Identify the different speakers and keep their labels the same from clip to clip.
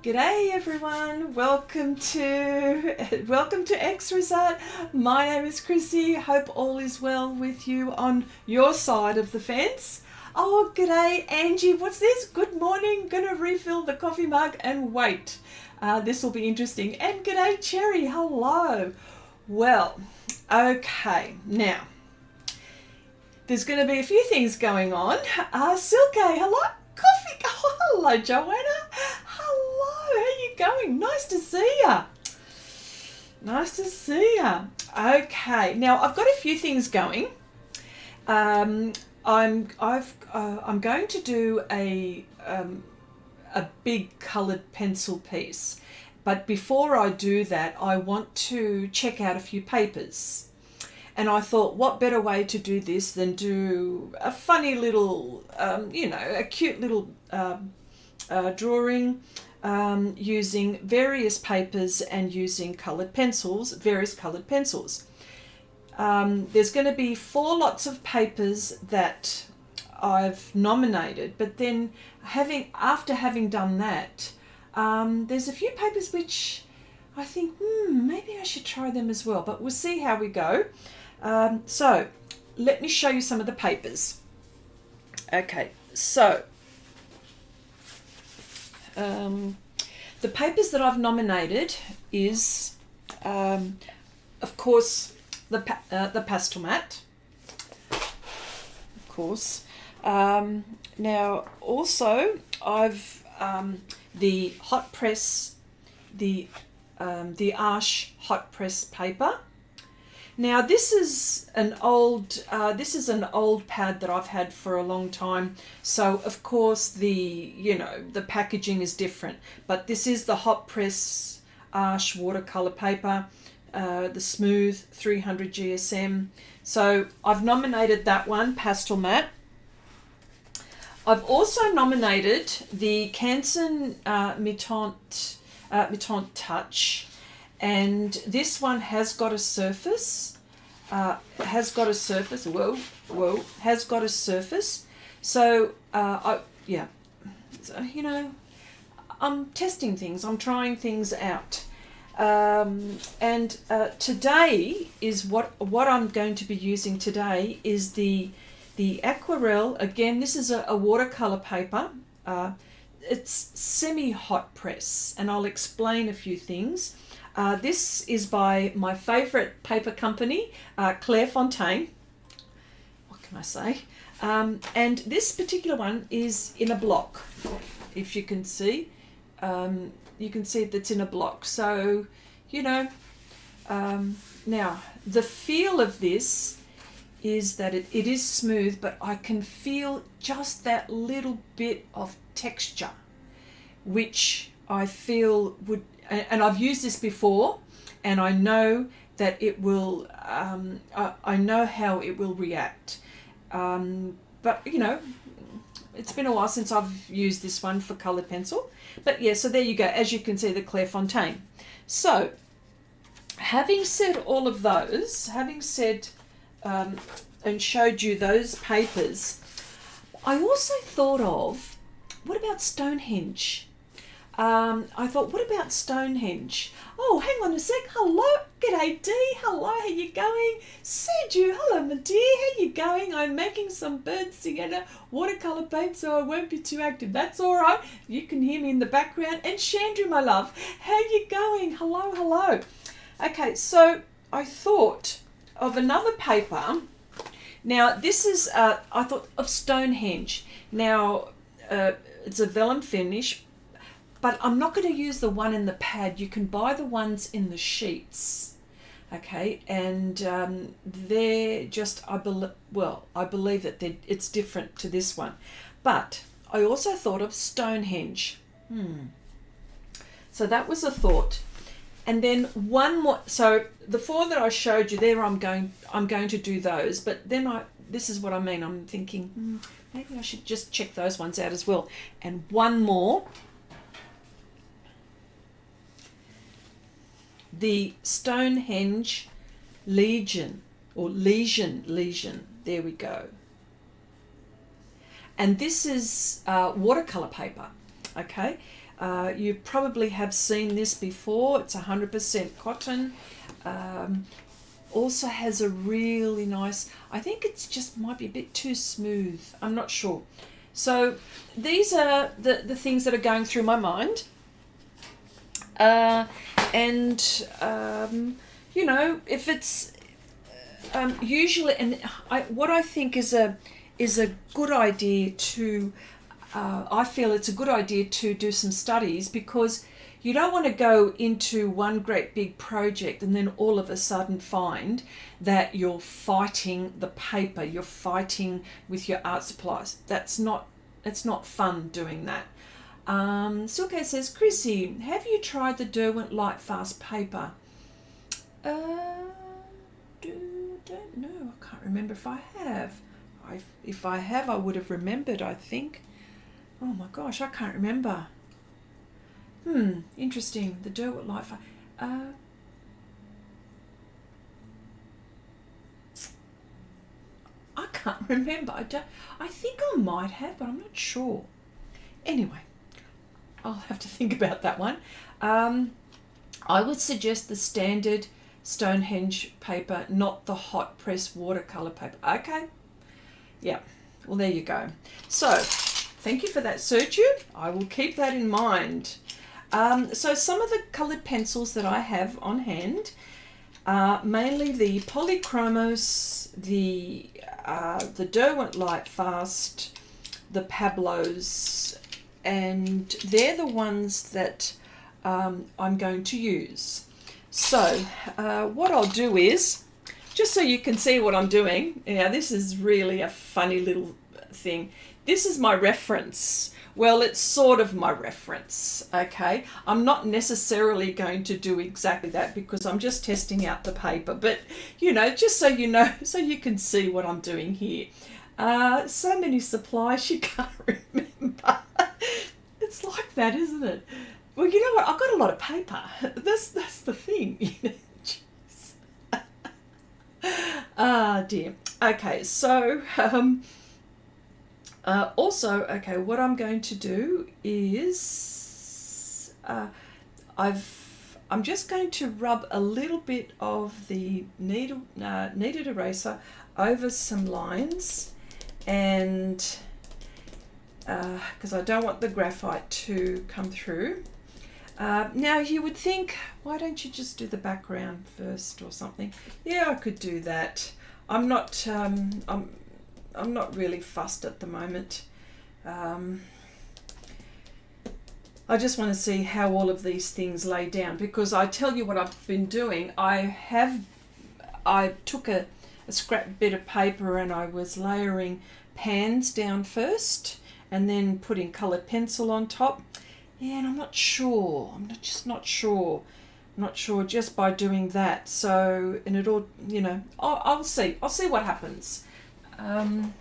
Speaker 1: G'day everyone, welcome to Xrissart. My name is Chrissy, hope all is well with you on your side of the fence. Oh, g'day Angie, what's this? Good morning, gonna refill the coffee mug and wait. This will be interesting. And g'day Cherry, hello. Well, okay, now, there's gonna be a few things going on. Silke, hello. Coffee, oh, hello Joanna. Hello, how you going? Nice to see ya. Nice to see ya. Okay, now I've got a few things going. I'm going to do a big coloured pencil piece, but before I do that, I want to check out a few papers. And I thought, what better way to do this than do a funny little, a cute little drawing using various papers and using coloured pencils, various coloured pencils. There's going to be 4 lots of papers that I've nominated, but then after having done that, there's a few papers which I think, maybe I should try them as well, but we'll see how we go. So let me show you some of the papers. Okay, so the papers that I've nominated is, of course, the Pastelmat, of course. Now also I've the Hotpress, the Arche Hotpress paper. Now this is an old pad that I've had for a long time, so of course the packaging is different, but this is the Hotpress Arche watercolor paper, the smooth 300 GSM. So I've nominated that one, Pastelmat. I've also nominated the Canson Mi-Tientes Touch. And this one has got a surface, So, I'm testing things, I'm trying things out. Today is what I'm going to be using today is the Aquarelle. Again, this is a watercolor paper. It's semi-hot press, and I'll explain a few things. This is by my favourite paper company, Clairefontaine. What can I say? And this particular one is in a block. If you can see, that's in a block. So, now the feel of this is that it is smooth, but I can feel just that little bit of texture, which I feel would. And I've used this before, and I know that it will, I know how it will react. But, it's been a while since I've used this one for coloured pencil. But yeah, so there you go. As you can see, the Clairefontaine. So, having said all of those, and showed you those papers, I also thought of, what about Stonehenge? I thought, what about Stonehenge? Oh, hang on a sec. Hello. G'day, Dee. Hello. How you going? Seju. Hello, my dear. How you going? I'm making some birds together. Watercolour paint, so I won't be too active. That's all right. You can hear me in the background. And Chandra, my love. How you going? Hello, hello. Okay, so I thought of another paper. Now, this is, I thought of Stonehenge. Now, it's a vellum finish, but I'm not going to use the one in the pad. You can buy the ones in the sheets, okay? And they're just, I believe that it's different to this one. But I also thought of Stonehenge. So that was a thought. And then one more. So the 4 that I showed you there, I'm going to do those. But then this is what I mean. I'm thinking maybe I should just check those ones out as well. And one more. The Stonehenge Legion, or Legion, there we go. And this is watercolor paper, okay? You probably have seen this before. It's 100% cotton. Also has a really nice, I think it's just might be a bit too smooth. I'm not sure. So these are the things that are going through my mind. You know, if it's usually, and what I think is a good idea to, I feel it's a good idea to do some studies, because you don't want to go into one great big project and then all of a sudden find that you're fighting the paper, you're fighting with your art supplies. It's not fun doing that. Silke says, Chrissy, have you tried the Derwent Lightfast paper? Don't know. I can't remember if I have. If I have, I would have remembered, I think. Oh my gosh, I can't remember. Interesting. The Derwent Lightfast. I can't remember. I think I might have, but I'm not sure. Anyway, I'll have to think about that one. I would suggest the standard Stonehenge paper, not the Hotpress watercolor paper. Okay. Yeah. Well, there you go. So, thank you for that, Sergio. I will keep that in mind. So some of the coloured pencils that I have on hand are mainly the Polychromos, the Derwent Lightfast, the Pablos, and they're the ones that I'm going to use. So what I'll do is, just so you can see what I'm doing, this is really a funny little thing. This is my reference. Well, it's sort of my reference, okay? I'm not necessarily going to do exactly that because I'm just testing out the paper, but, just so you know, so you can see what I'm doing here. So many supplies you can't remember. It's like that, isn't it? Well, you know what? I've got a lot of paper. That's the thing. Jeez. Ah, dear. Okay, so... also, okay, what I'm going to do is I'm just going to rub a little bit of the kneaded eraser over some lines, and because I don't want the graphite to come through. Now you would think, why don't you just do the background first or something? Yeah, I could do that. I'm not really fussed at the moment. I just want to see how all of these things lay down, because I tell you what I've been doing. I took a scrap bit of paper and I was layering pans down first and then putting coloured pencil on top. Yeah, and I'm not sure. I'm not sure just by doing that. So, and it all, I'll see. I'll see what happens. Oh,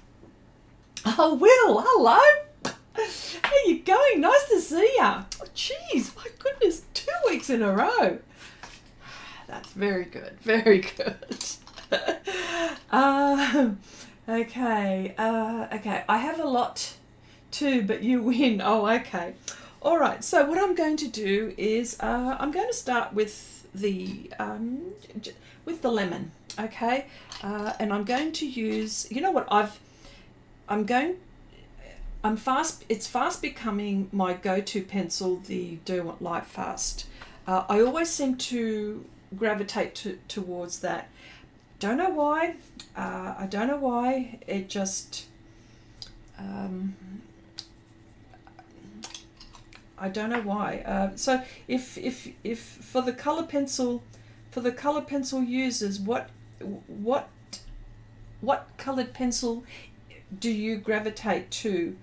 Speaker 1: Will, hello. How you going? Nice to see ya. Oh, geez, my goodness, 2 weeks in a row. That's very good, very good. Okay, I have a lot too, but you win. Oh, okay. All right, so what I'm going to do is I'm going to start with the lemon, okay? And I'm going to use, you know what, it's fast becoming my go-to pencil, the Derwent Lightfast. I always seem to gravitate towards that. Don't know why. I don't know why. It just... I don't know why. So if for the color pencil users, what colored pencil do you gravitate to?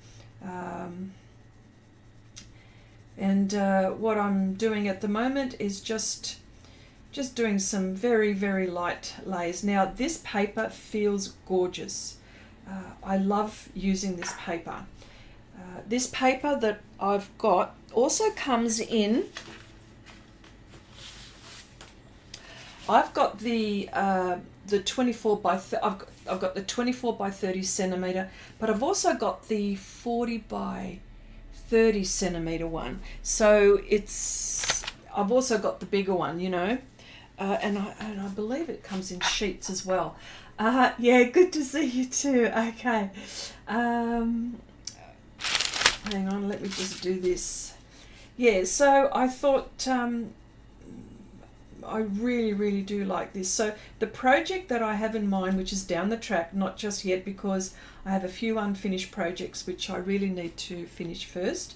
Speaker 1: What I'm doing at the moment is just doing some very, very light layers. Now this paper feels gorgeous. I love using this paper. This paper that I've got also comes in. I've got the 24 by I've got the 24 by 30 centimeter, but I've also got the 40 by 30 centimeter one. So it's, I've also got the bigger one, you know, and I believe it comes in sheets as well. Yeah, good to see you too. Okay. Hang on, let me just do this. Yeah, so I thought I really do like this. So the project that I have in mind, which is down the track, not just yet, because I have a few unfinished projects which I really need to finish first.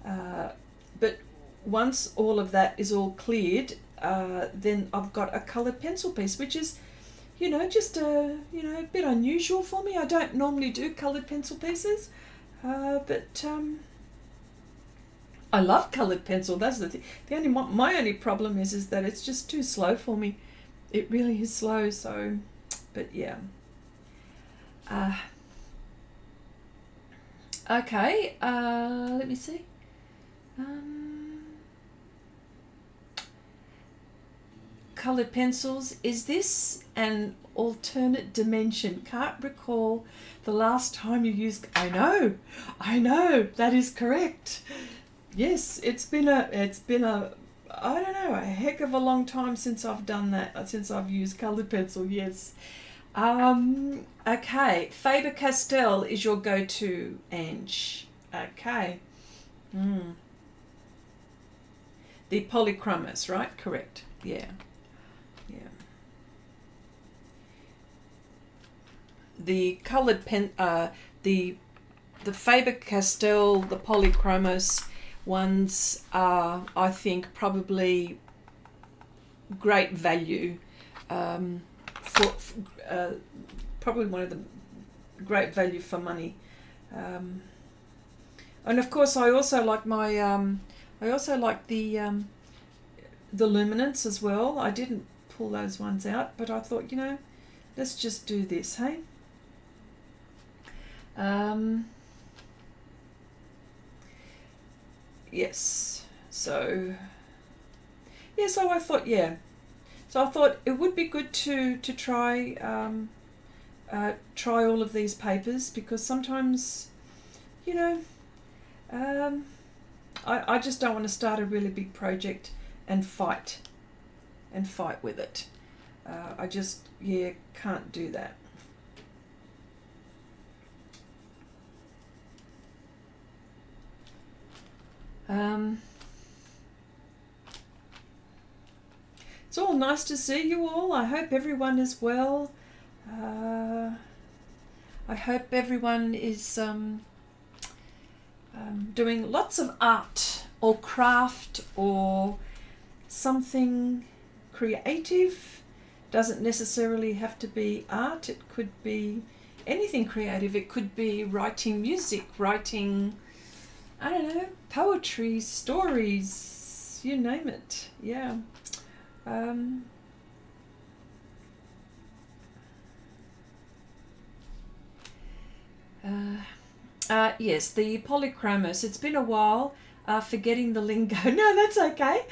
Speaker 1: But once all of that is all cleared, then I've got a coloured pencil piece, which is, you know, just a bit unusual for me. I don't normally do coloured pencil pieces, but I love coloured pencil. That's the thing. My only problem is that it's just too slow for me. It really is slow. So, but yeah. Okay. Let me see. Coloured pencils. Is this an alternate dimension? Can't recall the last time you used. I know. That is correct. Yes, it's been a I don't know, a heck of a long time since I've done that, since I've used coloured pencil, yes. Okay, Faber-Castell is your go-to, Ange. Okay. The Polychromos, right? Correct. Yeah. The coloured pen, the Faber-Castell, the Polychromos ones are, I think, probably great value, for probably one of the great value for money, and of course I also like my the luminance as well. I didn't pull those ones out, but I thought, you know, let's just do this, hey. Yes, so I thought, so I thought it would be good to try try all of these papers, because sometimes, you know, I just don't want to start a really big project and fight with it. I just can't do that. It's all nice to see you all. I hope everyone is well. I hope everyone is doing lots of art or craft or something creative. Doesn't necessarily have to be art. It could be anything creative. It could be writing music, writing, I don't know, poetry, stories, you name it. Yeah. Yes, the Polychromos. It's been a while. Forgetting the lingo. No, that's okay.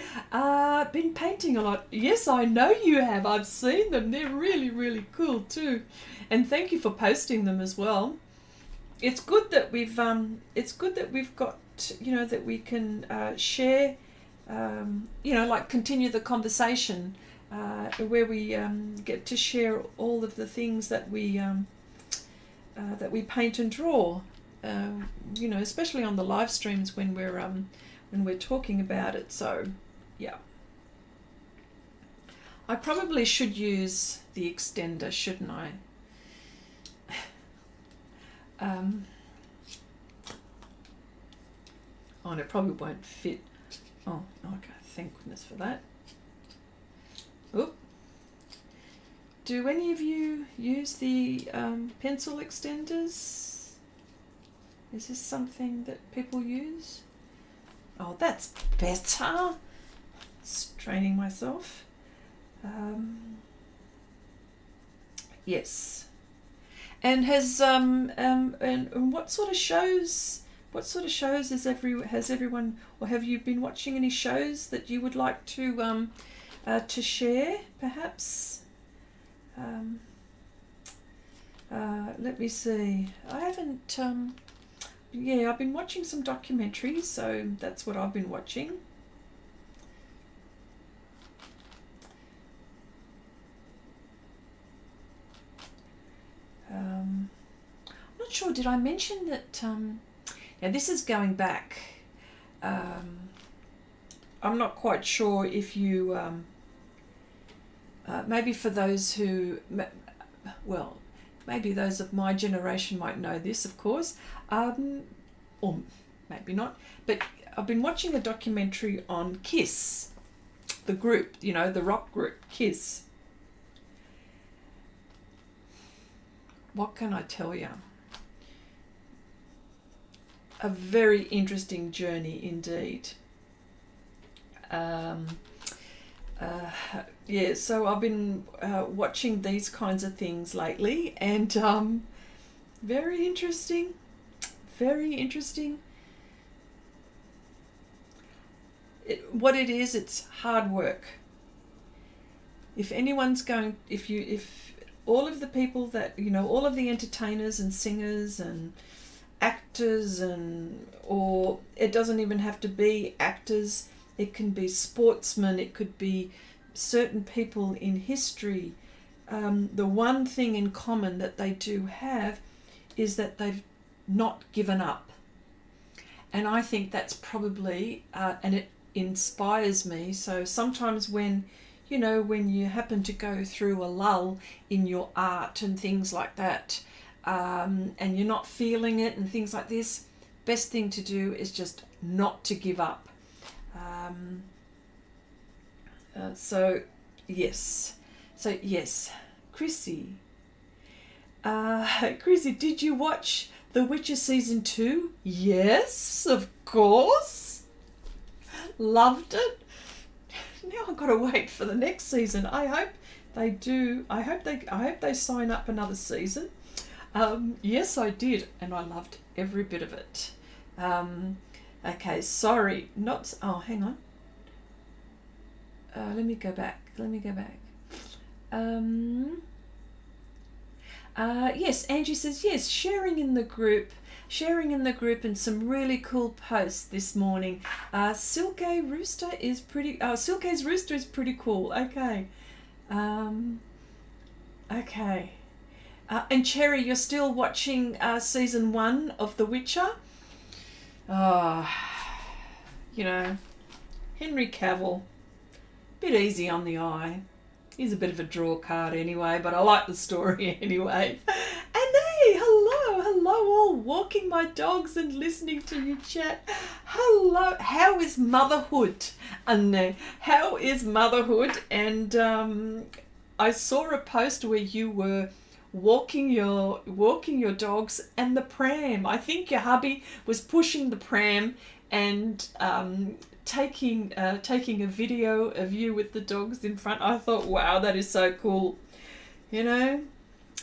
Speaker 1: Been painting a lot. Yes, I know you have. I've seen them. They're really cool too. And thank you for posting them as well. It's good that we've got, you know, that we can share, you know, like continue the conversation, where we get to share all of the things that we paint and draw. You know, especially on the live streams when we're talking about it. So, yeah. I probably should use the extender, shouldn't I? Oh, and it probably won't fit. Oh, okay. Thank goodness for that. Oop. Do any of you use the pencil extenders? Is this something that people use? Oh, that's better. Straining myself. Yes. And has and what sort of shows? What sort of shows has everyone, or have you been watching any shows that you would like to share, perhaps? Let me see. I haven't yeah, I've been watching some documentaries, so that's what I've been watching. I'm not sure, did I mention that, now this is going back, I'm not quite sure if you, maybe for those who, well, maybe those of my generation might know this, of course, or maybe not, but I've been watching a documentary on Kiss, the group, you know, the rock group, Kiss. What can I tell you? A very interesting journey indeed. Yeah, so I've been watching these kinds of things lately, and very interesting, very interesting. What it is, it's hard work. If anyone's going, if all of the people that, you know, all of the entertainers and singers and actors, and, or it doesn't even have to be actors, it can be sportsmen, it could be certain people in history. The one thing in common that they do have is that they've not given up. And I think that's probably, and it inspires me. So sometimes when, you know, when you happen to go through a lull in your art and things like that, and you're not feeling it and things like this, best thing to do is just not to give up. So yes, Chrissy, Chrissy, did you watch The Witcher season 2? Yes, of course. Loved it. Now I've got to wait for the next season. I hope they do. I hope they sign up another season. Yes, I did, and I loved every bit of it. Okay, sorry, not. Oh, hang on. Let me go back. Yes, Angie says yes. Sharing in the group, and some really cool posts this morning. Silke's rooster is pretty. Silke's rooster is pretty cool. Okay, okay. And Cherry, you're still watching season 1 of The Witcher. You know, Henry Cavill, bit easy on the eye. He's a bit of a draw card anyway, but I like the story anyway. And hey, hello all, walking my dogs and listening to you chat. Hello, how is motherhood? And how is motherhood? And I saw a post where you were walking your dogs and the pram. I think your hubby was pushing the pram and taking a video of you with the dogs in front. I thought, wow, that is so cool, you know.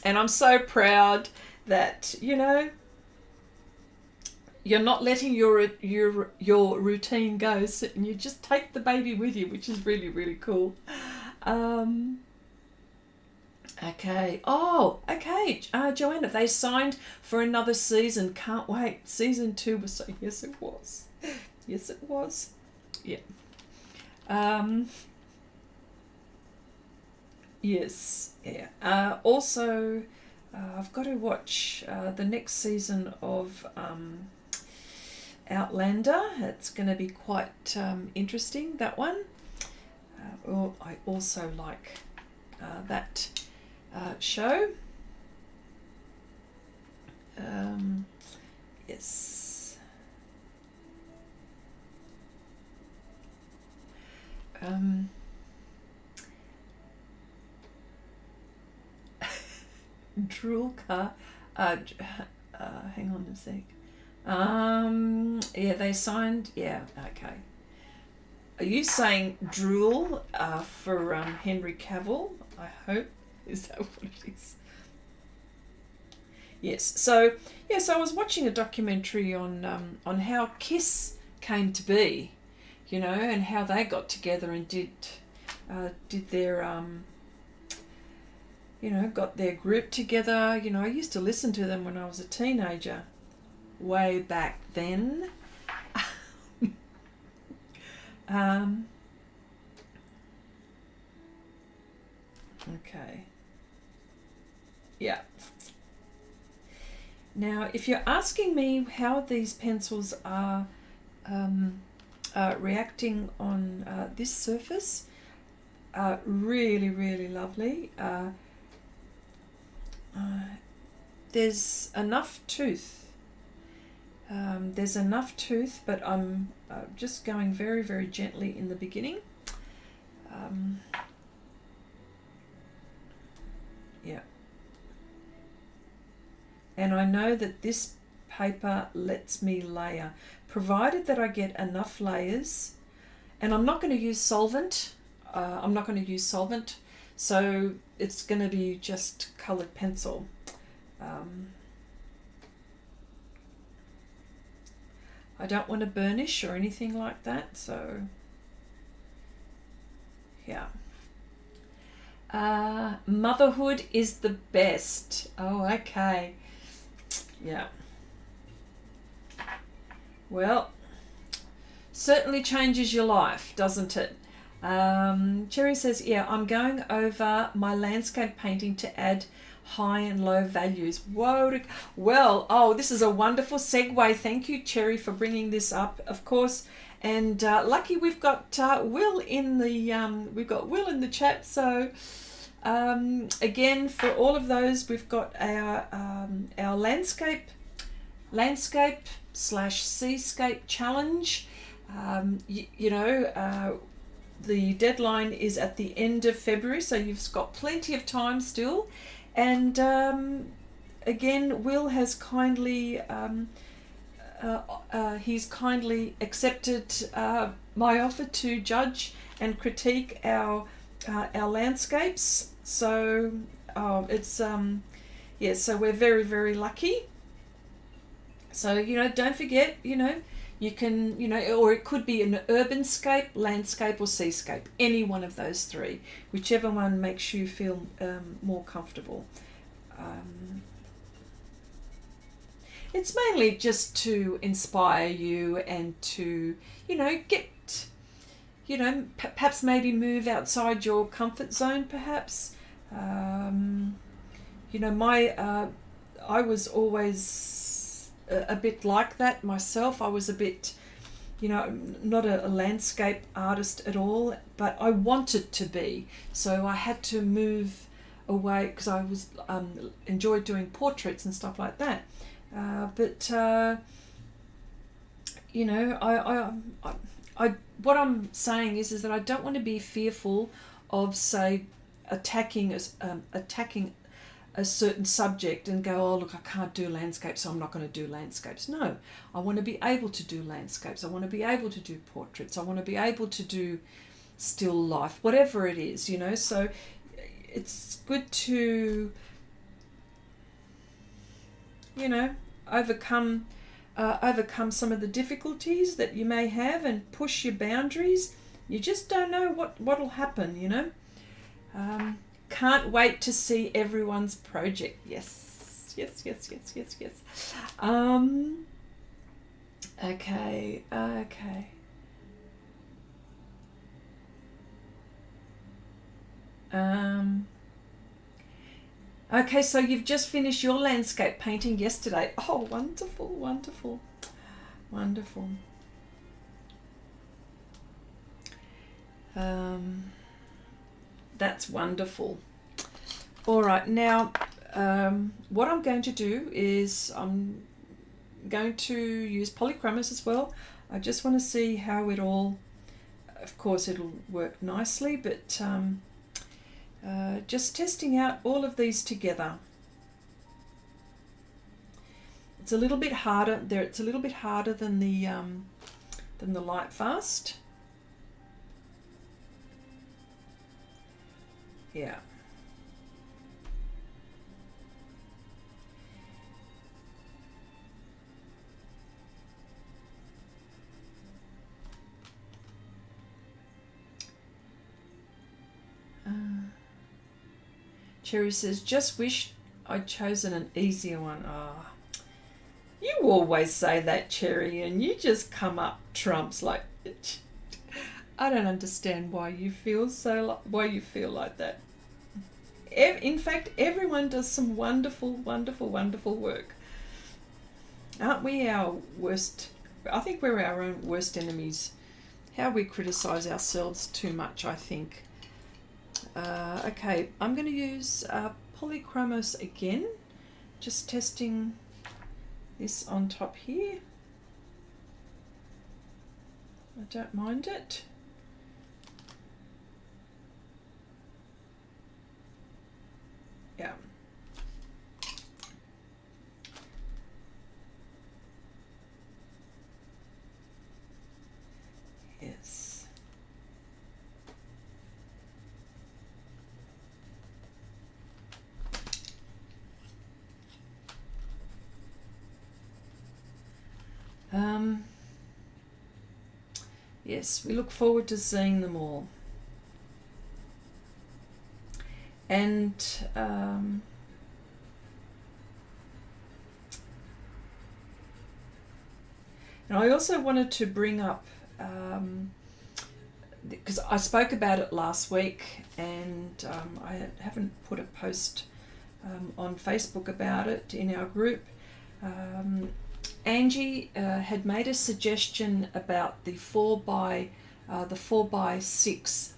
Speaker 1: And I'm so proud that, you know, you're not letting your routine go, and you just take the baby with you, which is really, really cool. Okay. Oh, okay. Joanna, they signed for another season. Can't wait. Season 2 was so. Yes, it was. Yes, it was. Yeah. Yes. Yeah. Also, I've got to watch the next season of Outlander. It's going to be quite interesting, that one. I also like that show. Yes. Drool car. Hang on a sec. Yeah, they signed. Yeah, okay. Are you saying drool for Henry Cavill? I hope. Is that what it is? Yes. So yes, I was watching a documentary on how Kiss came to be, you know, and how they got together and did their you know, got their group together. You know, I used to listen to them when I was a teenager. way back then. Okay. Yeah. Now, if you're asking me how these pencils are reacting on this surface, really, really lovely. There's enough tooth. But I'm just going very, very gently in the beginning. Yeah. And I know that this paper lets me layer, provided that I get enough layers. And I'm not going to use solvent. So it's going to be just coloured pencil. I don't want to burnish or anything like that, so yeah. Motherhood is the best. Oh, okay. Yeah. Well, certainly changes your life, doesn't it? Cherry says, yeah, I'm going over my landscape painting to add high and low values. Whoa. Well, oh, this is a wonderful segue. Thank you, Cherry, for bringing this up, of course. And lucky we've got Will in the chat. So again, for all of those, we've got our landscape/seascape challenge. The deadline is at the end of February, so you've got plenty of time still. And again, Will has kindly he's kindly accepted my offer to judge and critique our landscapes. So it's yeah, so we're very, very lucky. So don't forget, you can, or it could be an urban scape, landscape, or seascape. Any one of those three, whichever one makes you feel more comfortable. It's mainly just to inspire you and to, get, perhaps maybe move outside your comfort zone, perhaps. I was always a bit like that myself. I was a bit, not a landscape artist at all, but I wanted to be. So I had to move away because I was enjoyed doing portraits and stuff like that. What I'm saying is that I don't want to be fearful of, say, attacking a certain subject and go, oh look, I can't do landscapes, so I'm not going to do landscapes. No, I want to be able to do landscapes. I want to be able to do portraits. I want to be able to do still life, whatever it is, So it's good to, overcome some of the difficulties that you may have and push your boundaries. You just don't know what'll happen, Can't wait to see everyone's project. Yes. Okay. Okay, so you've just finished your landscape painting yesterday. Oh, wonderful. That's wonderful. All right, now what I'm going to do is I'm going to use Polychromos as well. I just want to see how it all, of course it'll work nicely, but just testing out all of these together. It's a little bit harder there. It's a little bit harder than the Lightfast. Yeah. Cherry says, just wish I'd chosen an easier one. You always say that, Cherry, and you just come up trumps like. I don't understand why you feel like that. In fact, everyone does some wonderful, wonderful, wonderful work. Aren't we our worst? I think we're our own worst enemies. How we criticize ourselves too much, I think. Okay, I'm going to use Polychromos again. Just testing this on top here. I don't mind it. Yeah. Yes. Yes, we look forward to seeing them all. And and I also wanted to bring up, because I spoke about it last week, and I haven't put a post on Facebook about it in our group. Angie had made a suggestion about the 4x6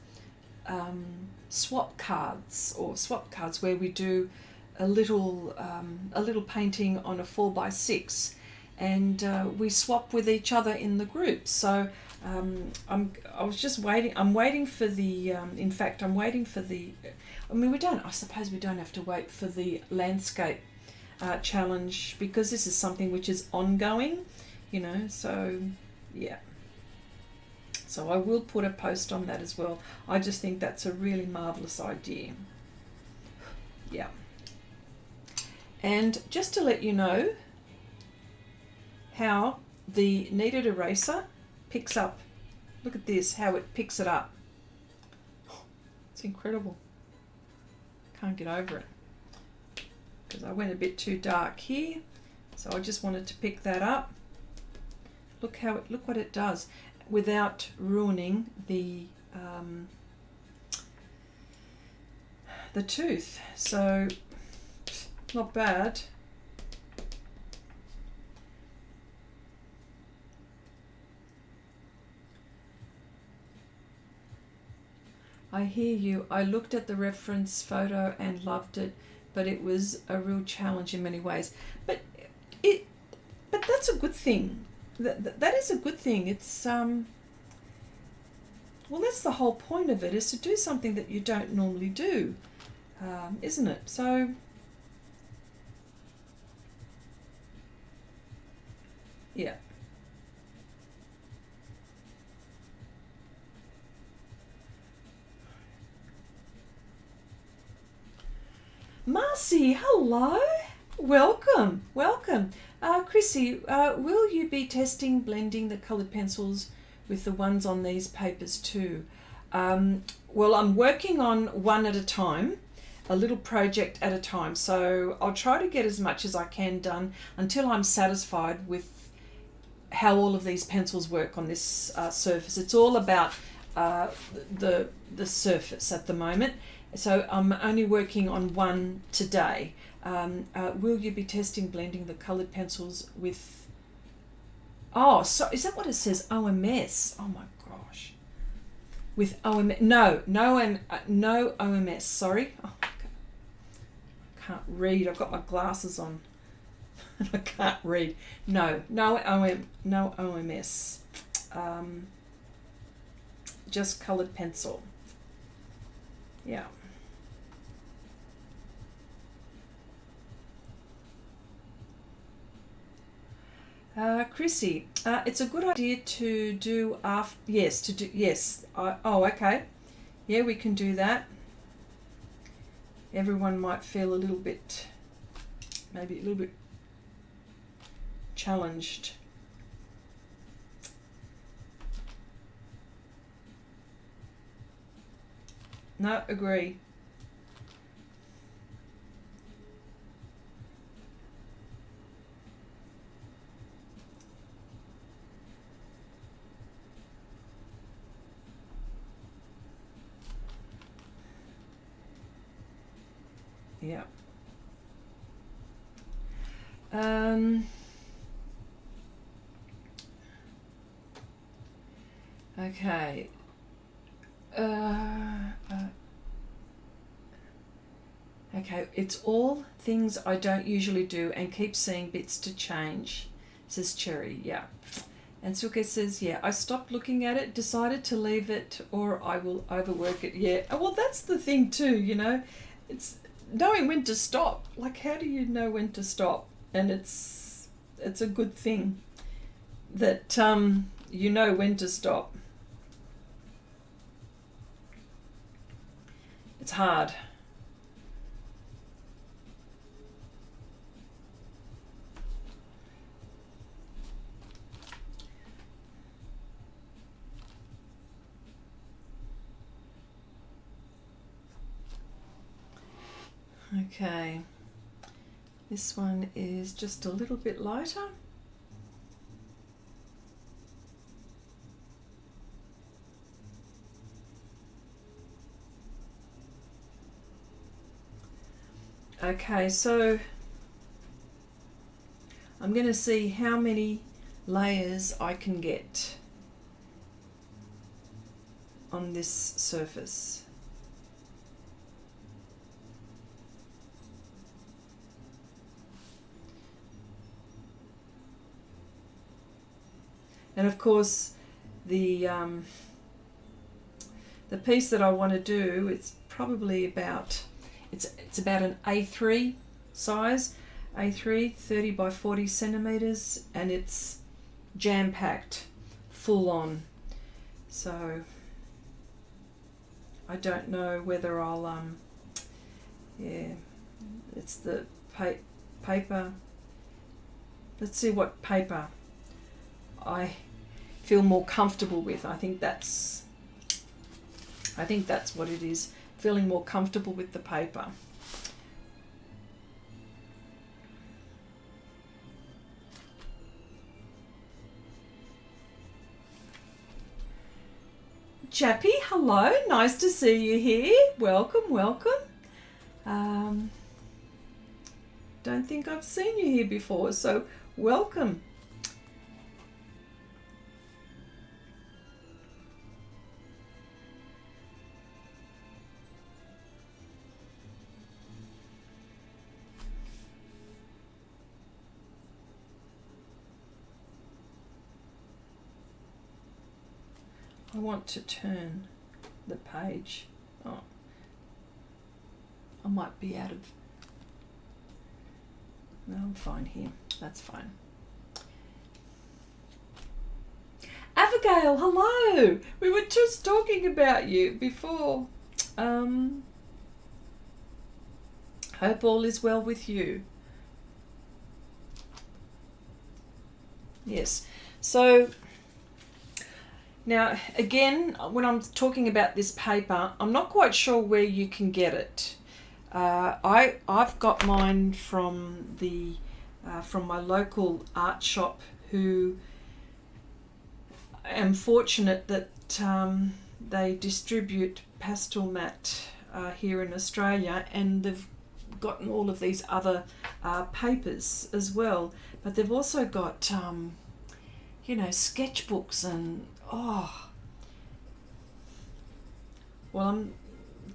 Speaker 1: swap cards where we do a little painting on a 4x6, and we swap with each other in the group. So I'm waiting for the. In fact, I'm waiting for the. I mean, I suppose we don't have to wait for the landscape challenge, because this is something which is ongoing, so yeah. So I will put a post on that as well. I just think that's a really marvellous idea. Yeah. And just to let you know how the kneaded eraser picks up. Look at this, how it picks it up. It's incredible. Can't get over it. Because I went a bit too dark here, so I just wanted to pick that up. Look what it does without ruining the tooth. So not bad. I hear you. I looked at the reference photo and loved it, but it was a real challenge in many ways. But that's a good thing. That is a good thing. It's well, that's the whole point of it, is to do something that you don't normally do, isn't it? So yeah. Marcy, hello. Welcome. Chrissy, will you be blending the coloured pencils with the ones on these papers too? Well, I'm working on one at a time, a little project at a time. So I'll try to get as much as I can done until I'm satisfied with how all of these pencils work on this surface. It's all about the surface at the moment. So I'm only working on one today. Will you be blending the coloured pencils with... Oh, so is that what it says? OMS. Oh my gosh. With OMS. No OMS. Sorry. Oh, I can't read. I've got my glasses on. I can't read. No OMS. Just coloured pencil. Yeah. Chrissy, it's a good idea to do after. Yes. Oh, okay. Yeah, we can do that. Everyone might feel maybe a little bit challenged. No, agree. Yeah. Okay. Okay, it's all things I don't usually do and keep seeing bits to change, says Cherry. Yeah. And Suke says, yeah, I stopped looking at it, decided to leave it, or I will overwork it. Yeah. Well, that's the thing too, you know. It's knowing when to stop. Like, how do you know when to stop? And it's a good thing that you know when to stop. It's hard. Okay, this one is just a little bit lighter. Okay, so I'm going to see how many layers I can get on this surface. And of course, the piece that I want to do, it's probably about, it's about an A3 size, A3, 30 by 40 centimeters, and it's jam-packed, full on. So I don't know whether I'll, yeah, it's the paper. Let's see what paper I feel more comfortable with. I think that's what it is, feeling more comfortable with the paper. Chappie, hello, nice to see you here. Welcome, welcome. Don't think I've seen you here before, so welcome. I want to turn the page. Oh, I might be out of... No, I'm fine here. That's fine. Abigail, hello! We were just talking about you before. Hope all is well with you. Yes. So... now, again, when I'm talking about this paper, I'm not quite sure where you can get it. I've got mine from the from my local art shop, who am fortunate that they distribute Pastelmat here in Australia, and they've gotten all of these other papers as well. But they've also got you know, sketchbooks and oh, well, I'm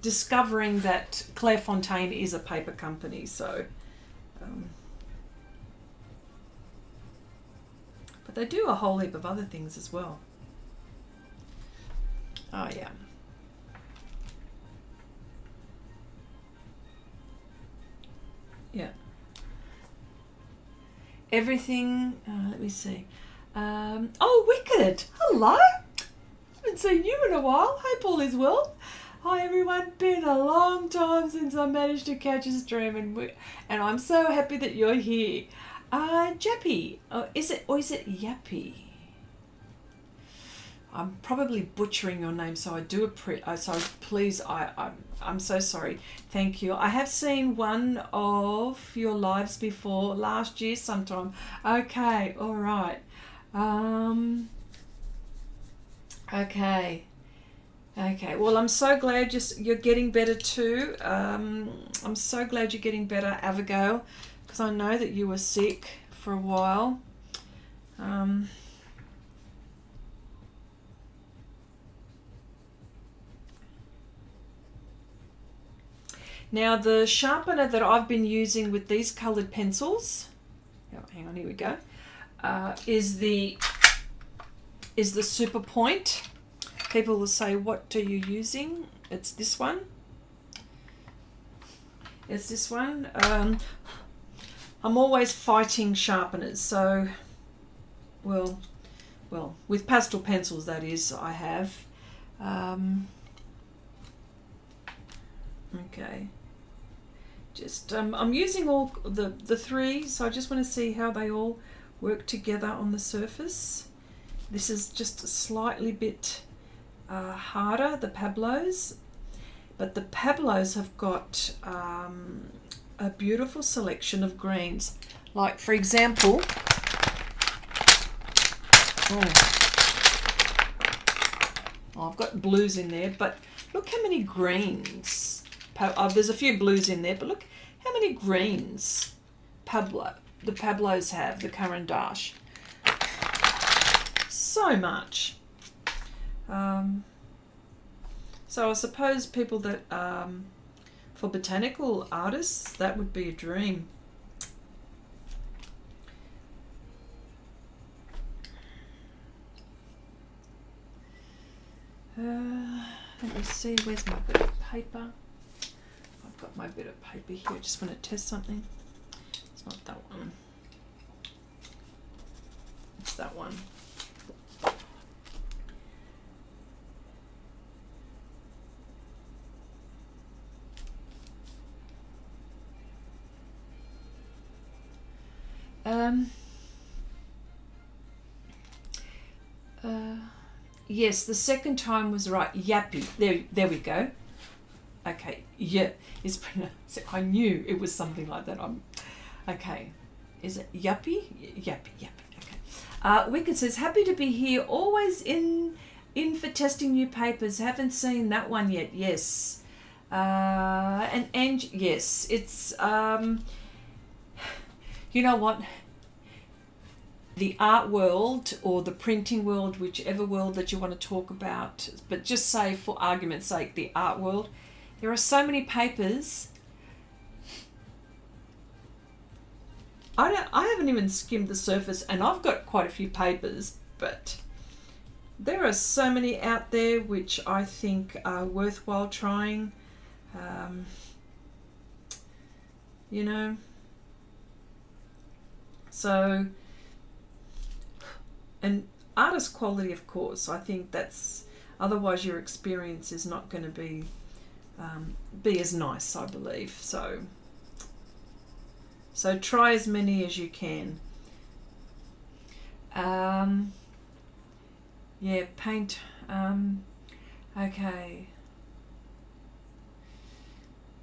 Speaker 1: discovering that Clairefontaine is a paper company, so but they do a whole heap of other things as well. Oh yeah. Yeah. Everything, let me see. Oh, Wicked! Hello! Haven't seen you in a while. Hope all is well. Hi everyone. Been a long time since I managed to catch a stream, and I'm so happy that you're here. Jappy, is it Yappy? I'm probably butchering your name, so I do so please, I'm so sorry. Thank you. I have seen one of your lives before, last year sometime. Okay, all right. Okay. Okay, well, I'm so glad you're getting better too. I'm so glad you're getting better, Abigail, because I know that you were sick for a while. Now, the sharpener that I've been using with these coloured pencils, oh, hang on, here we go, is the Super Point. People will say, what are you using? It's this one. It's this one. I'm always fighting sharpeners, so, well, with pastel pencils, that is, I have. Okay. Just, I'm using all the three, so I just want to see how they all work together on the surface. This is just a slightly bit harder, the Pablos, but the Pablos have got a beautiful selection of greens. Like, for example, I've got blues in there, but look how many greens. There's a few blues in there, but look how many greens the Pablos have, the Caran d'Ache. So much. So I suppose people that, for botanical artists, that would be a dream. Let me see, where's my bit of paper? I've got my bit of paper here. I just want to test something. It's not that one. It's that one. Yes, the second time was right. Yappy. There we go. Okay, yeah, is pronounced. I knew it was something like that. Okay. Is it Yuppie? Yappy. Okay. Wicked says, happy to be here. Always in for testing new papers. Haven't seen that one yet. Yes. And yes, it's you know what? The art world or the printing world, whichever world that you want to talk about, but just say for argument's sake, the art world, there are so many papers. I haven't even skimmed the surface, and I've got quite a few papers, but there are so many out there which I think are worthwhile trying. You know, so, and artist quality, of course. I think that's, otherwise your experience is not going to be as nice, I believe. So try as many as you can. Yeah, paint. Okay.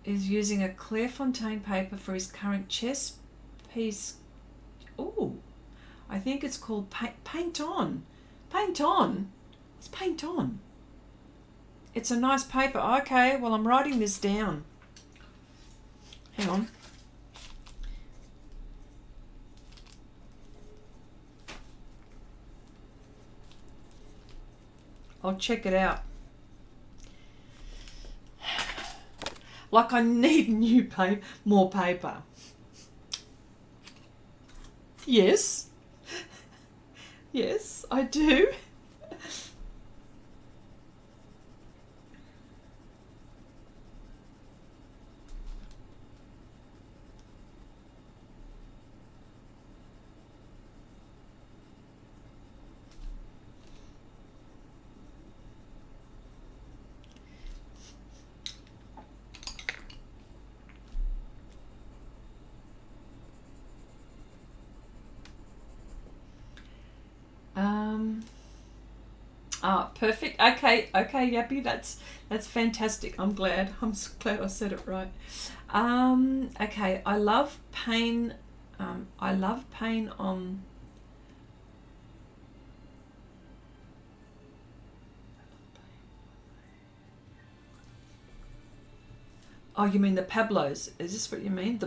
Speaker 1: Is using a Clairefontaine paper for his current chess piece. Oh, I think it's called Paint On. Paint On. It's Paint On. It's a nice paper. Okay, well, I'm writing this down. Hang on. I'll check it out. Like I need more paper. Yes. Yes, I do. Perfect. Okay, Yappy, that's fantastic. I'm glad I said it right. Okay, I love pain on Oh, you mean the Pablos? Is this what you mean?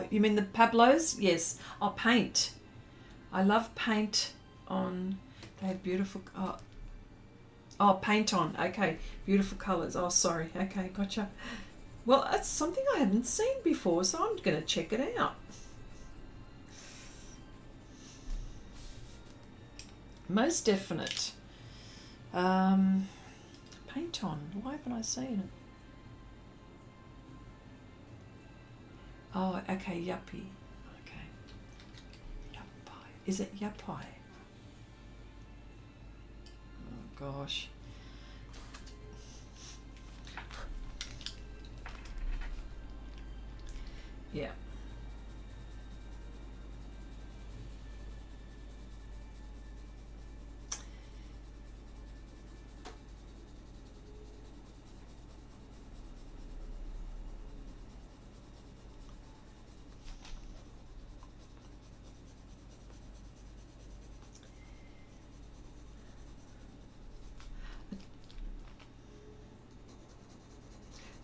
Speaker 1: You mean the Pablos? Yes. Oh, paint. I love paint on. They have beautiful. Oh, paint on. Okay, beautiful colours. Oh, sorry. Okay, gotcha. Well, that's something I haven't seen before, so I'm going to check it out. Most definite. Paint on. Why haven't I seen it? Oh, okay, yuppie. Okay. Yuppie. Is it yuppie? Oh, gosh. Yeah.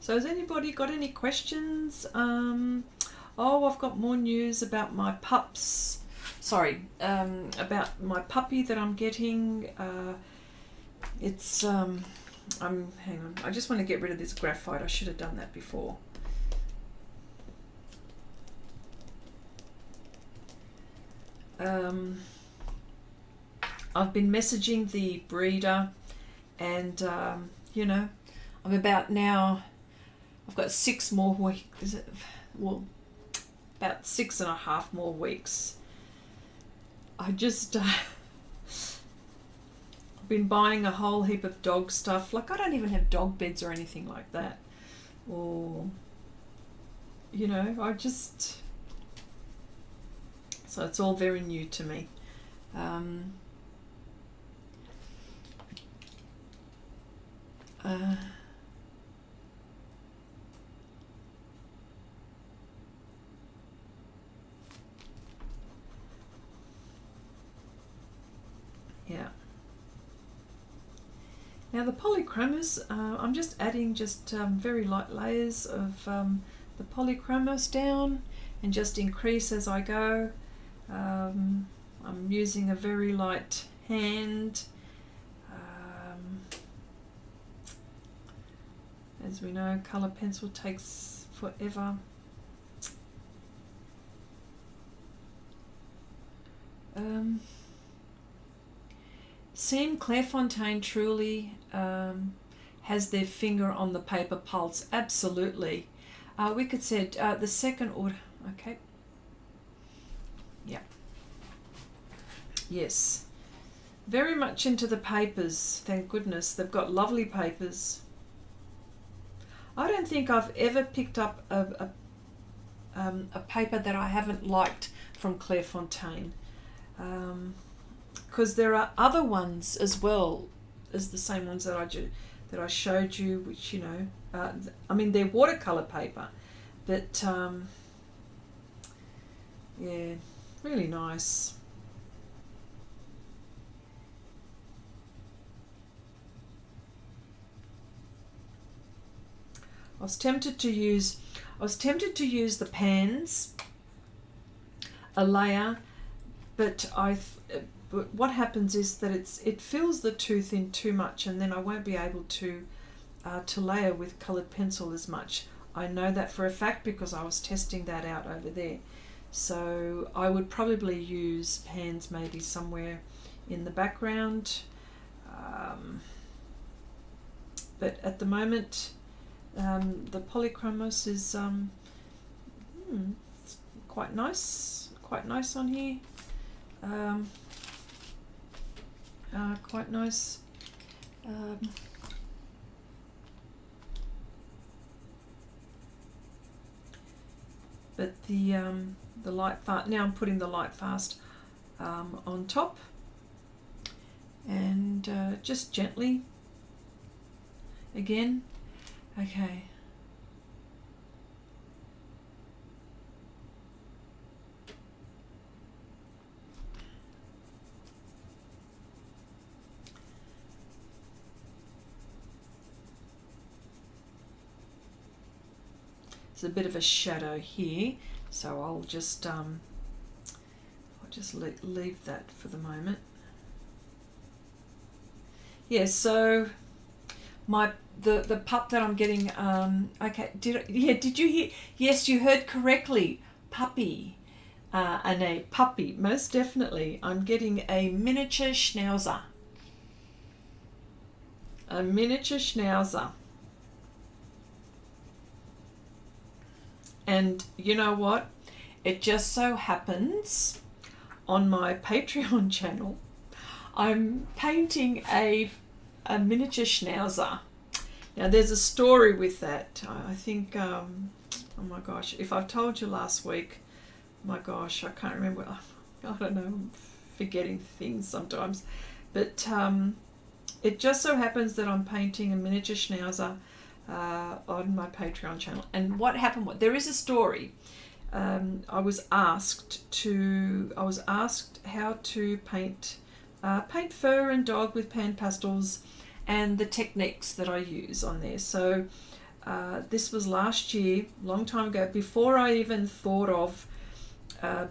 Speaker 1: So has anybody got any questions? Oh, I've got more news about my pups. Sorry, about my puppy that I'm getting. It's hang on. I just want to get rid of this graphite. I should have done that before. I've been messaging the breeder, and you know, I'm about now. I've got 6 more weeks. Is it? Well, about 6.5 more weeks. I just I've been buying a whole heap of dog stuff. Like, I don't even have dog beds or anything like that. Or, you know, so it's all very new to me. Yeah. Now the Polychromos, I'm just adding very light layers of the Polychromos down, and just increase as I go. I'm using a very light hand. As we know, colour pencil takes forever. Seeing Clairefontaine truly has their finger on the paper pulse. Absolutely. We could say the second order. Okay. Yeah. Yes. Very much into the papers. Thank goodness. They've got lovely papers. I don't think I've ever picked up a paper that I haven't liked from Clairefontaine. Because there are other ones as well as the same ones that I showed you, which, you know, I mean, they're watercolor paper, but yeah, really nice. I was tempted to use the pans, a layer, but but what happens is that it fills the tooth in too much, and then I won't be able to layer with coloured pencil as much. I know that for a fact because I was testing that out over there. So I would probably use pans maybe somewhere in the background, but at the moment the Polychromos is it's quite nice on here. Quite nice. But the Lightfast, now I'm putting the Lightfast on top, and just gently again. Okay. there's a bit of a shadow here, so I'll just leave that for the moment. Yeah, so the pup that I'm getting, okay, did you hear? Yes, you heard correctly, puppy. And a puppy, most definitely. I'm getting a miniature schnauzer. A miniature schnauzer. And you know what? It just so happens on my Patreon channel, I'm painting a miniature schnauzer. Now there's a story with that. I think, oh my gosh, if I've told you last week, my gosh, I can't remember. I don't know, I'm forgetting things sometimes. But it just so happens that I'm painting a miniature schnauzer on my Patreon channel. And what happened? There is a story. I was asked how to paint fur and dog with pan pastels, and the techniques that I use on there. So this was last year, long time ago, before I even thought of.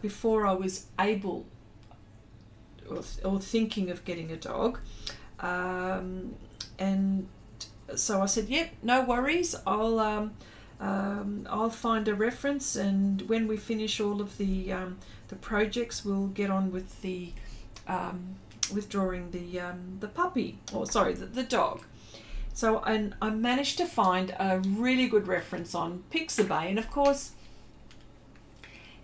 Speaker 1: Before I was able or thinking of getting a dog, and so I said, "Yep, no worries. I'll find a reference, and when we finish all of the projects, we'll get on with the with drawing the puppy, or sorry, the dog." So and I managed to find a really good reference on Pixabay, and of course,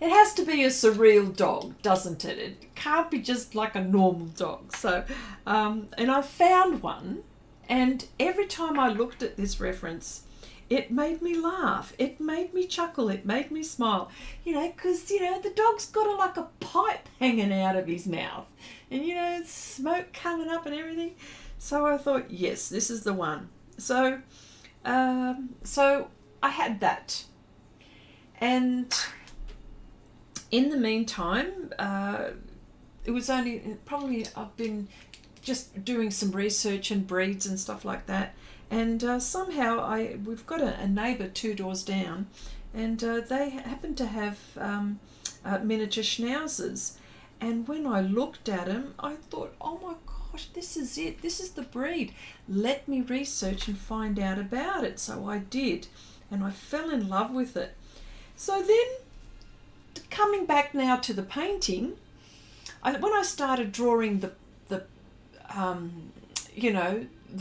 Speaker 1: it has to be a surreal dog, doesn't it? It can't be just like a normal dog. So, and I found one, and every time I looked at this reference, it made me laugh. It made me chuckle. It made me smile. Because, the dog's got like a pipe hanging out of his mouth, and, smoke coming up and everything. So I thought, yes, this is the one. So, so I had that. And in the meantime, it was only probably I've been just doing some research and breeds and stuff like that, and somehow we've got a neighbour 2 doors down, and they happen to have miniature schnauzers, and when I looked at them, I thought, oh my gosh, this is it. This is the breed. Let me research and find out about it. So I did, and I fell in love with it. So then, coming back now to the painting, when I started drawing the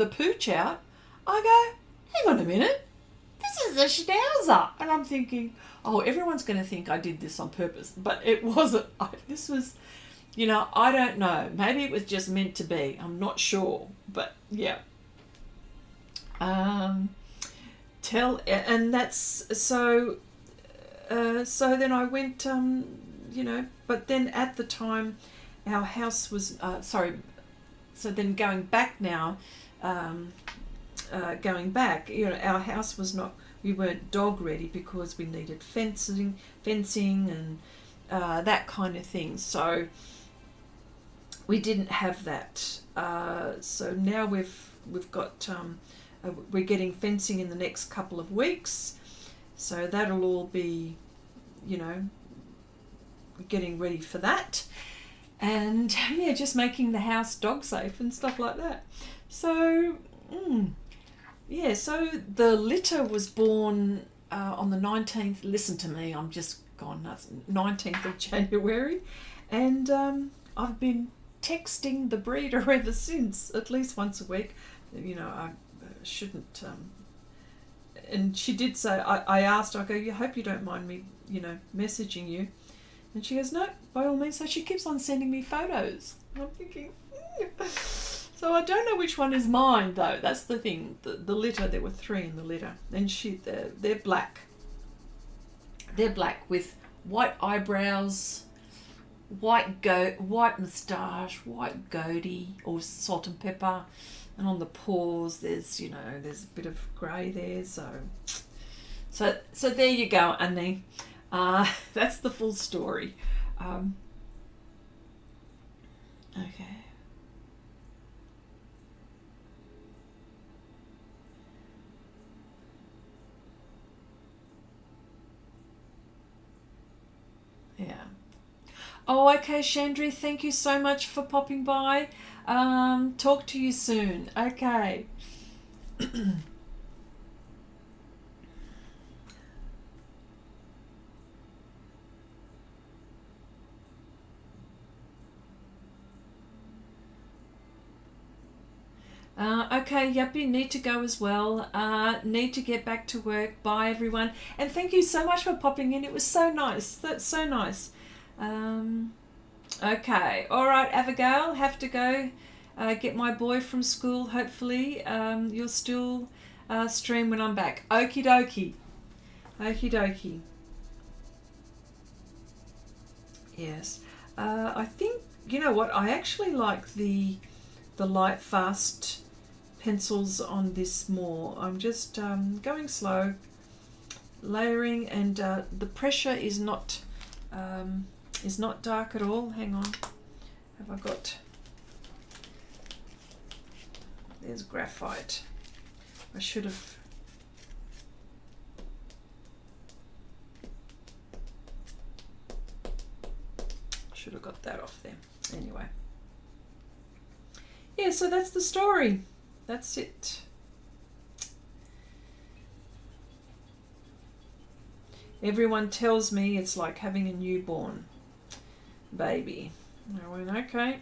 Speaker 1: pooch out, I go, hang on a minute, this is a schnauzer. And I'm thinking, oh, everyone's going to think I did this on purpose, but it wasn't. This was, I don't know. Maybe it was just meant to be. I'm not sure, but yeah. And that's so. So then I went, but then at the time, our house was, so then going back now, our house was not, we weren't dog ready because we needed fencing and that kind of thing. So we didn't have that. So now we've got, we're getting fencing in the next couple of weeks. So that'll all be, getting ready for that. And yeah, just making the house dog safe and stuff like that. So, so the litter was born on the 19th. Listen to me, I'm just gone nuts. 19th of January. And I've been texting the breeder ever since, at least once a week. I shouldn't... and she did say, I asked her, I go, I hope you don't mind me, messaging you. And she goes, no, by all means. So she keeps on sending me photos. And I'm thinking, So I don't know which one is mine, though. That's the thing. The litter, there were 3 in the litter. And they're black. They're black with white eyebrows, white moustache, white goatee, or salt and pepper. And on the paws, there's a bit of grey there. So there you go, Annie. That's the full story. Okay. Oh, okay, Chandri, thank you so much for popping by. Talk to you soon. Okay. Okay, Yuppie, need to go as well. Need to get back to work. Bye, everyone. And thank you so much for popping in. It was so nice. That's so nice. Okay, all right, Abigail, have to go get my boy from school. Hopefully, you'll still stream when I'm back. Okie dokie. Okie dokie. Yes. I think, you know what, I actually like the Lightfast pencils on this more. I'm just going slow, layering, and the pressure is not dark at all. Hang on, have I got? There's graphite. I should have. Should have got that off there. Anyway. Yeah, so that's the story. That's it. Everyone tells me it's like having a newborn baby. I went, okay.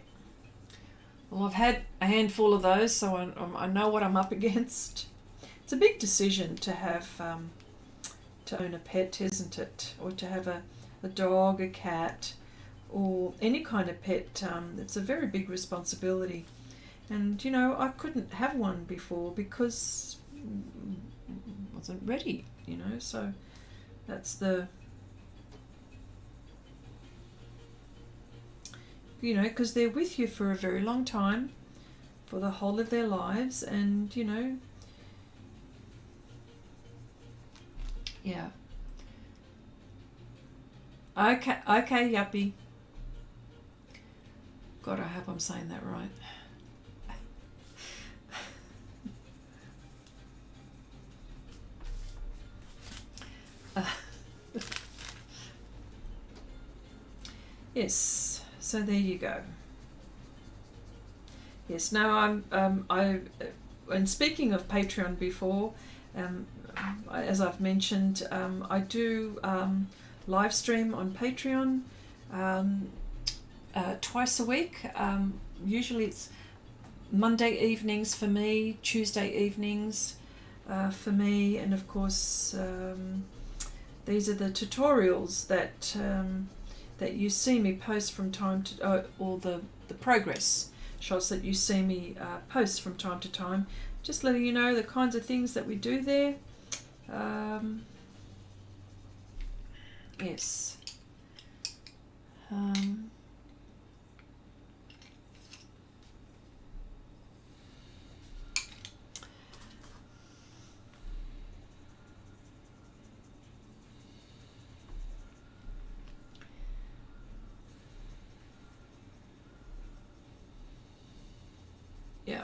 Speaker 1: Well, I've had a handful of those, so I know what I'm up against. It's a big decision to have, to own a pet, isn't it? Or to have a dog, a cat, or any kind of pet. It's a very big responsibility. And, you know, I couldn't have one before because I wasn't ready, you know, so that's the, you know, because they're with you for a very long time, for the whole of their lives, and, you know, yeah. Okay, Yuppie. God, I hope I'm saying that right. Yes, so there you go. Yes, now and speaking of Patreon before, as I've mentioned, I do live stream on Patreon twice a week. Usually it's Monday evenings for me, Tuesday evenings for me, and of course these are the tutorials that that you see me post from time to or the progress shots that you see me post from time to time, just letting you know the kinds of things that we do there. Yes. Yeah.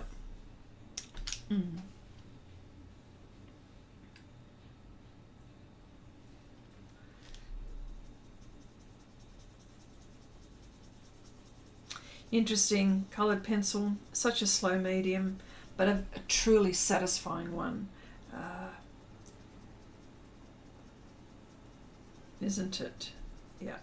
Speaker 1: Interesting coloured pencil, such a slow medium, but a truly satisfying one, isn't it? Yeah.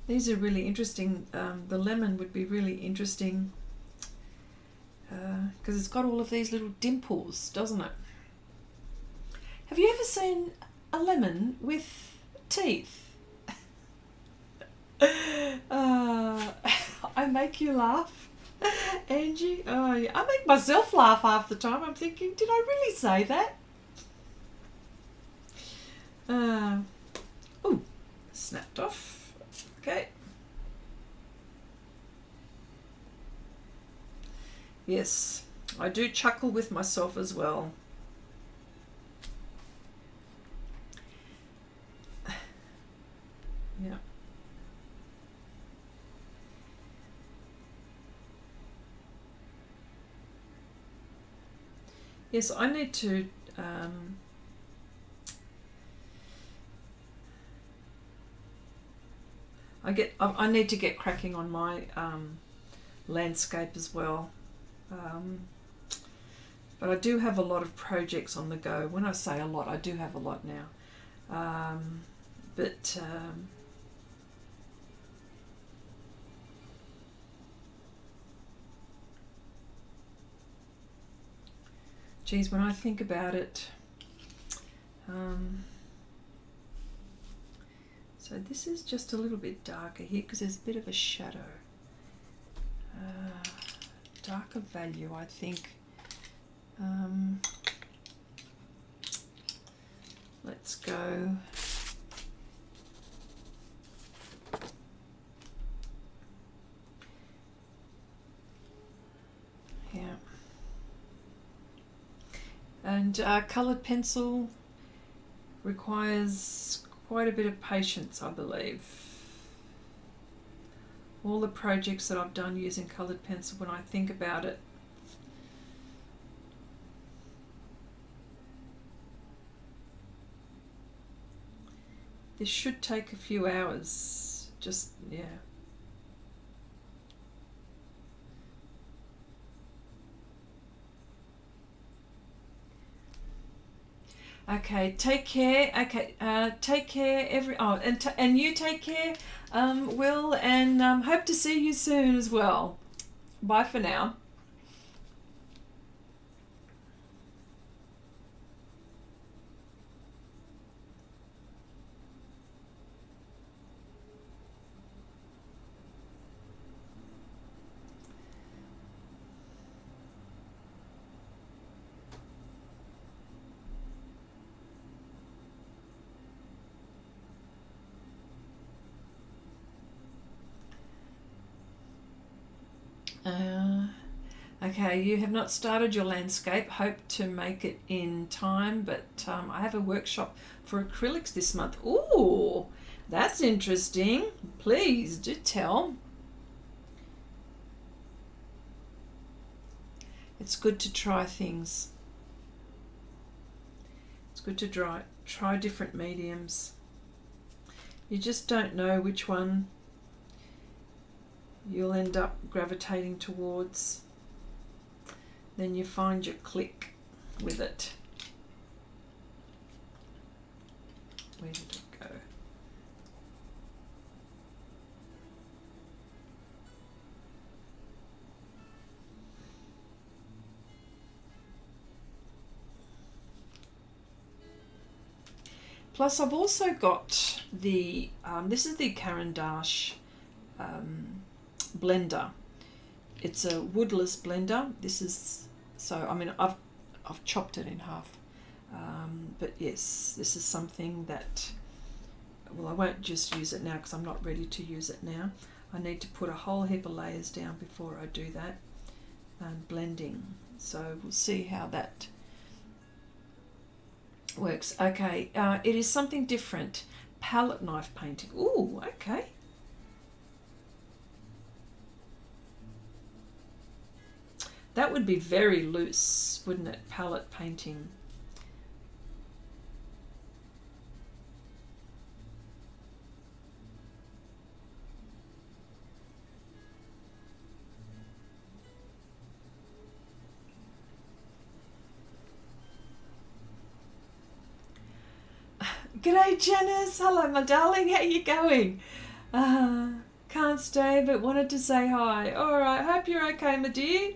Speaker 1: These are really interesting. The lemon would be really interesting because it's got all of these little dimples, doesn't it? Have you ever seen a lemon with teeth? I make you laugh, Angie. Oh, yeah. I make myself laugh half the time. I'm thinking, did I really say that? Oh, snapped off. Okay. Yes, I do chuckle with myself as well. Yeah. Yes, I need to I need to get cracking on my landscape as well. But I do have a lot of projects on the go. When I say a lot, I do have a lot now. Geez, when I think about it, so this is just a little bit darker here because there's a bit of a shadow. Darker value, I think. Let's go. Yeah. And coloured pencil requires quite a bit of patience, I believe. All the projects that I've done using coloured pencil, when I think about it, this should take a few hours. Just, yeah. Okay, take care. Okay, take care. And you take care, Will, and hope to see you soon as well. Bye for now. Okay, you have not started your landscape. Hope to make it in time, but I have a workshop for acrylics this month. Ooh, that's interesting. Please do tell. It's good to try things. It's good to try different mediums. You just don't know which one you'll end up gravitating towards. Then you find your click with it. Where did it go? Plus I've also got the, this is the Caran d'Ache blender. It's a woodless blender. This is, so I mean I've chopped it in half, but yes, this is something that, well, I won't just use it now because I'm not ready to use it now. I need to put a whole heap of layers down before I do that, and blending, so we'll see how that works. Okay, it is something different. Palette knife painting. Ooh, okay. That would be very loose, wouldn't it? Palette painting. G'day Janice, hello my darling, how you going? Can't stay but wanted to say hi. Alright, hope you're okay my dear.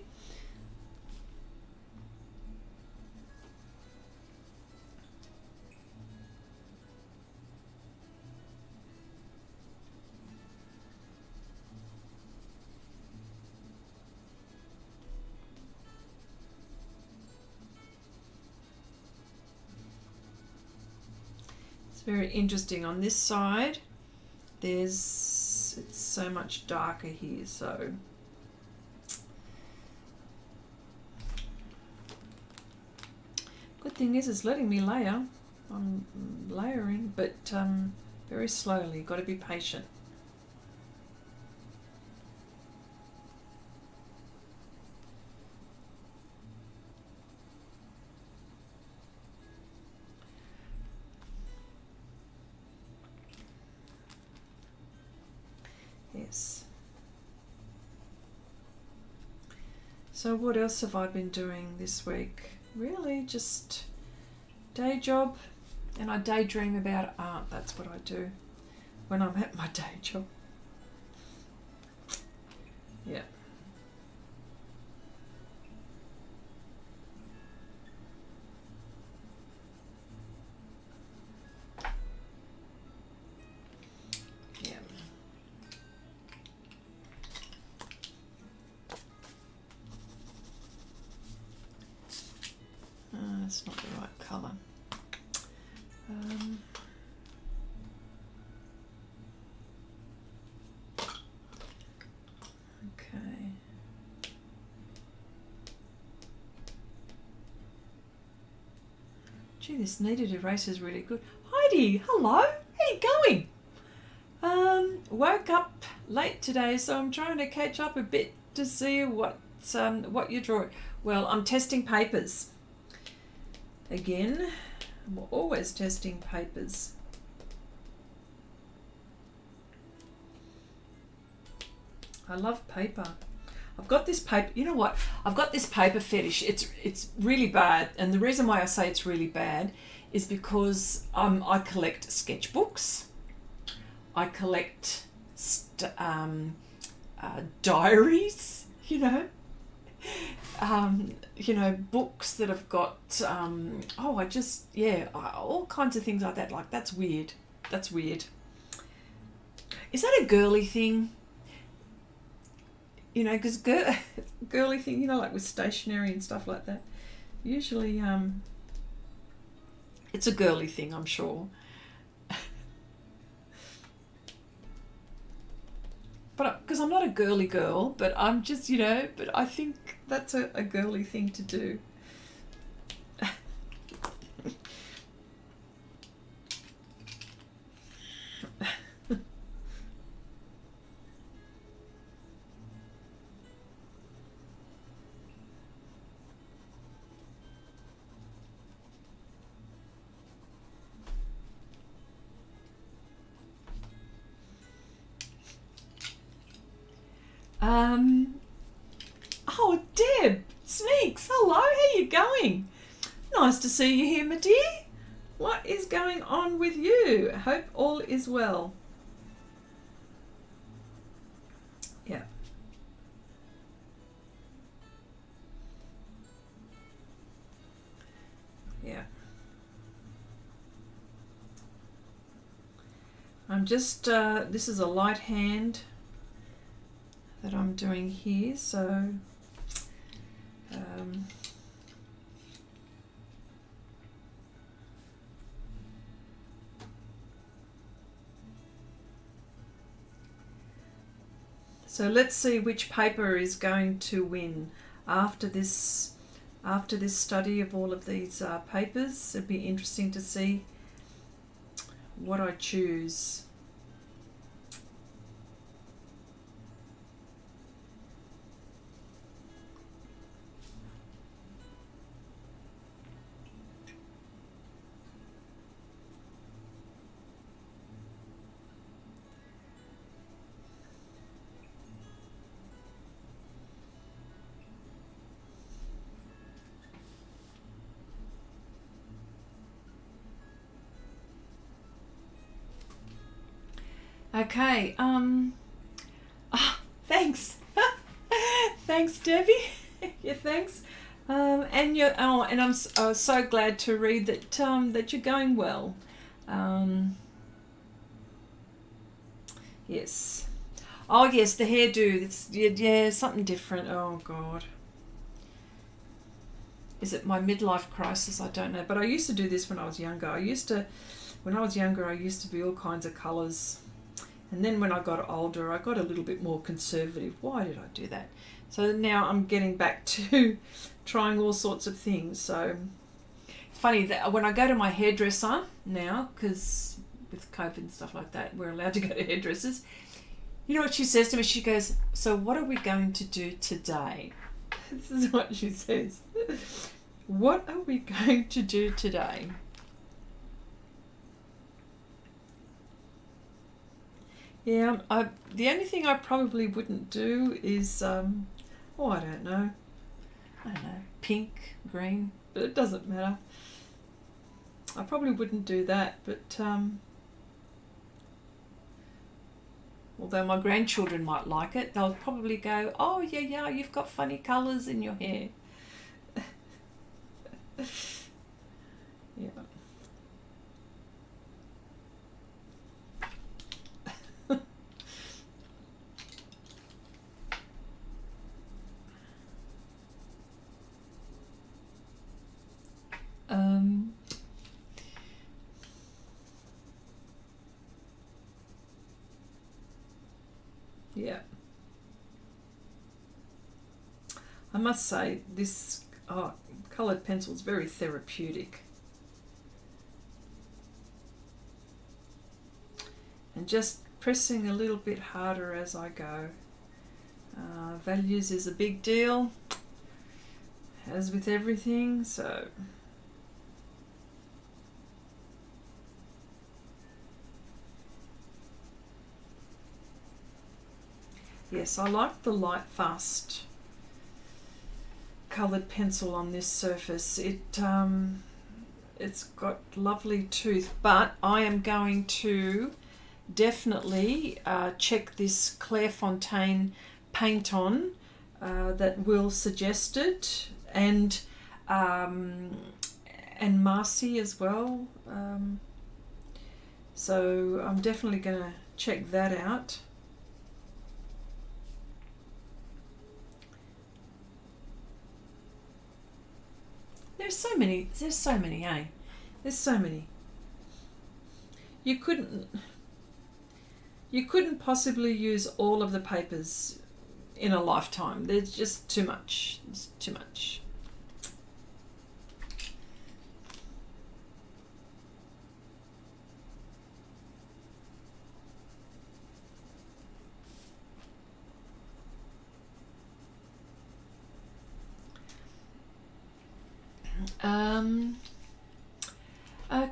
Speaker 1: Very interesting. On this side it's so much darker here, so good thing is it's letting me layer. I'm layering, but very slowly. Got to be patient. Yes. So what else have I been doing this week? Really just day job, and I daydream about art. That's what I do when I'm at my day job. Yeah. Yeah. It's not the right colour. Okay. Gee, this kneaded eraser is really good. Heidi, hello. How you going? Woke up late today, so I'm trying to catch up a bit to see what you're drawing. Well, I'm testing papers. Again, I'm always testing papers. I love paper. I've got this paper, you know what? I've got this paper fetish. It's really bad, and the reason why I say it's really bad is because I collect sketchbooks. I collect diaries, books that have got, all kinds of things like that. Like, that's weird. That's weird. Is that a girly thing? Because girly thing, like with stationery and stuff like that. Usually, it's a girly thing, I'm sure. But because I'm not a girly girl, but I'm just, but I think that's a girly thing to do. Oh, Deb, Sneaks, hello, how you going? Nice to see you here, my dear. What is going on with you? Hope all is well. Yeah. Yeah. I'm just, this is a light hand that I'm doing here, so let's see which paper is going to win after this study of all of these papers. It'd be interesting to see what I choose. Okay, thanks. Thanks, Debbie. Yeah, thanks. And I'm so glad to read that that you're going well. Yes. Oh yes, the hairdo. It's yeah, something different. Oh God. Is it my midlife crisis? I don't know. But I used to do this when I was younger. When I was younger, I used to be all kinds of colours. And then when I got older, I got a little bit more conservative. Why did I do that? So now I'm getting back to trying all sorts of things. So it's funny that when I go to my hairdresser now, because with COVID and stuff like that, we're allowed to go to hairdressers. You know what she says to me? She goes, "So what are we going to do today?" This is what she says. What are we going to do today? Yeah, the only thing I probably wouldn't do is, oh, I don't know, pink, green, but it doesn't matter. I probably wouldn't do that, but although my grandchildren might like it, they'll probably go, oh, yeah, you've got funny colours in your hair. Yeah. Yeah. I must say this coloured pencil is very therapeutic. And just pressing a little bit harder as I go. Values is a big deal, as with everything, so yes, I like the Lightfast coloured pencil on this surface. It's got lovely tooth, but I am going to definitely check this Clairefontaine paint on that Will suggested, and Marcy as well. So I'm definitely going to check that out. There's so many, eh? There's so many. You couldn't possibly use all of the papers in a lifetime. There's just too much. It's too much.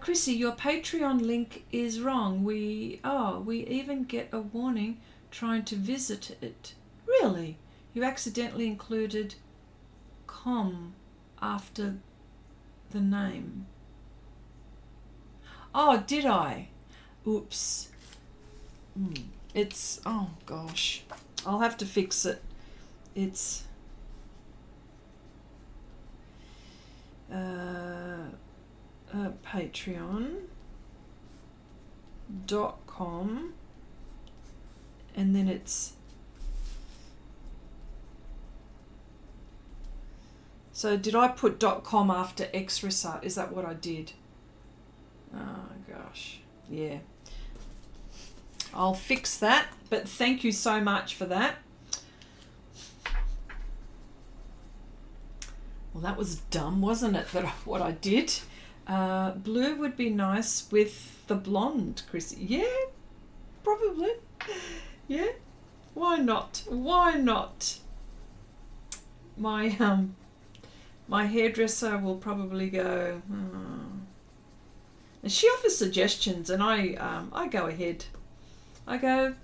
Speaker 1: Chrissy, your Patreon link is wrong. We even get a warning trying to visit it. Really? You accidentally included com after the name. Oh, did I? Oops. It's, oh gosh. I'll have to fix it. It's patreon.com, and then it's, so did I put .com after Xrissart? Is that what I did? Oh gosh, yeah. I'll fix that, but thank you so much for that. Well, that was dumb, wasn't it, that what I did? Blue would be nice with the blonde, Chrissy. Yeah, probably. Yeah, why not? Why not? My my hairdresser will probably go, and she offers suggestions, and I go ahead. I go,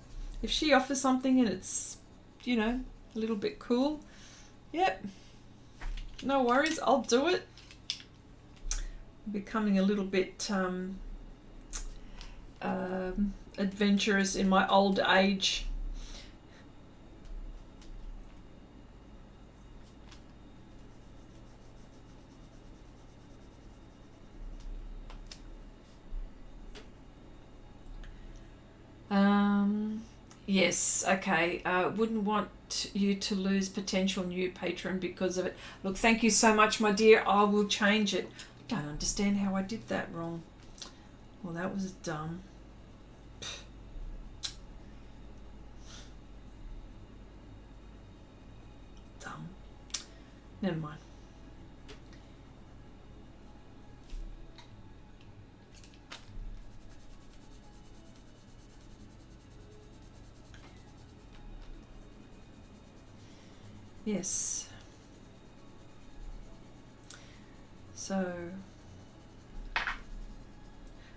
Speaker 1: if she offers something and it's, a little bit cool, yep, no worries, I'll do it. Becoming a little bit adventurous in my old age. Yes, okay. Wouldn't want you to lose potential new patron because of it. Look, thank you so much, my dear. I will change it. Don't understand how I did that wrong. Well, that was dumb. Dumb. Never mind. Yes. So,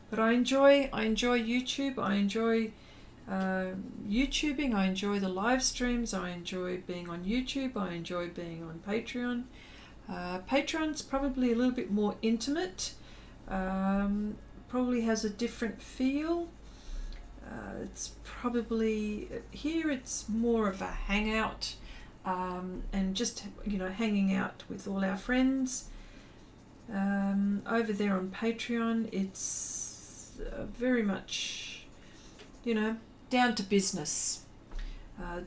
Speaker 1: but I enjoy YouTube. I enjoy YouTubing, I enjoy the live streams, I enjoy being on YouTube, I enjoy being on Patreon. Patreon's probably a little bit more intimate, probably has a different feel. It's probably, here it's more of a hangout, and just, you know, hanging out with all our friends. Over there on Patreon, it's very much, you know, down to business.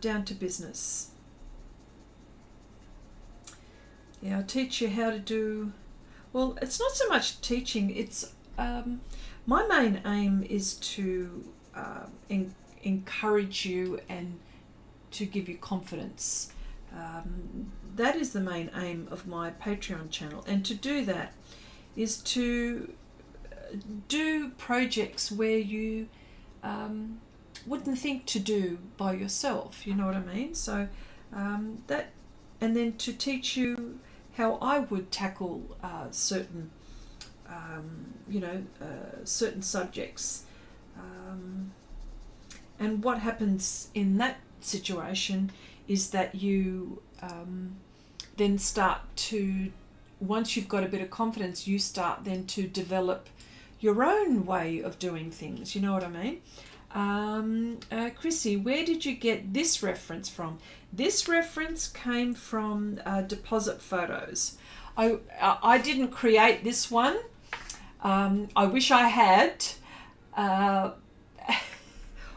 Speaker 1: Down to business. Yeah, I teach you how to do, well, it's not so much teaching, it's, my main aim is to encourage you and to give you confidence. That is the main aim of my Patreon channel, and to do that is to do projects where you wouldn't think to do by yourself, you know what I mean? So that, and then to teach you how I would tackle certain certain subjects, and what happens in that situation is that you then start to, once you've got a bit of confidence, you start then to develop your own way of doing things, you know what I mean? Chrissy, where did you get this reference from? This reference came from Deposit Photos. I didn't create this one. I wish I had,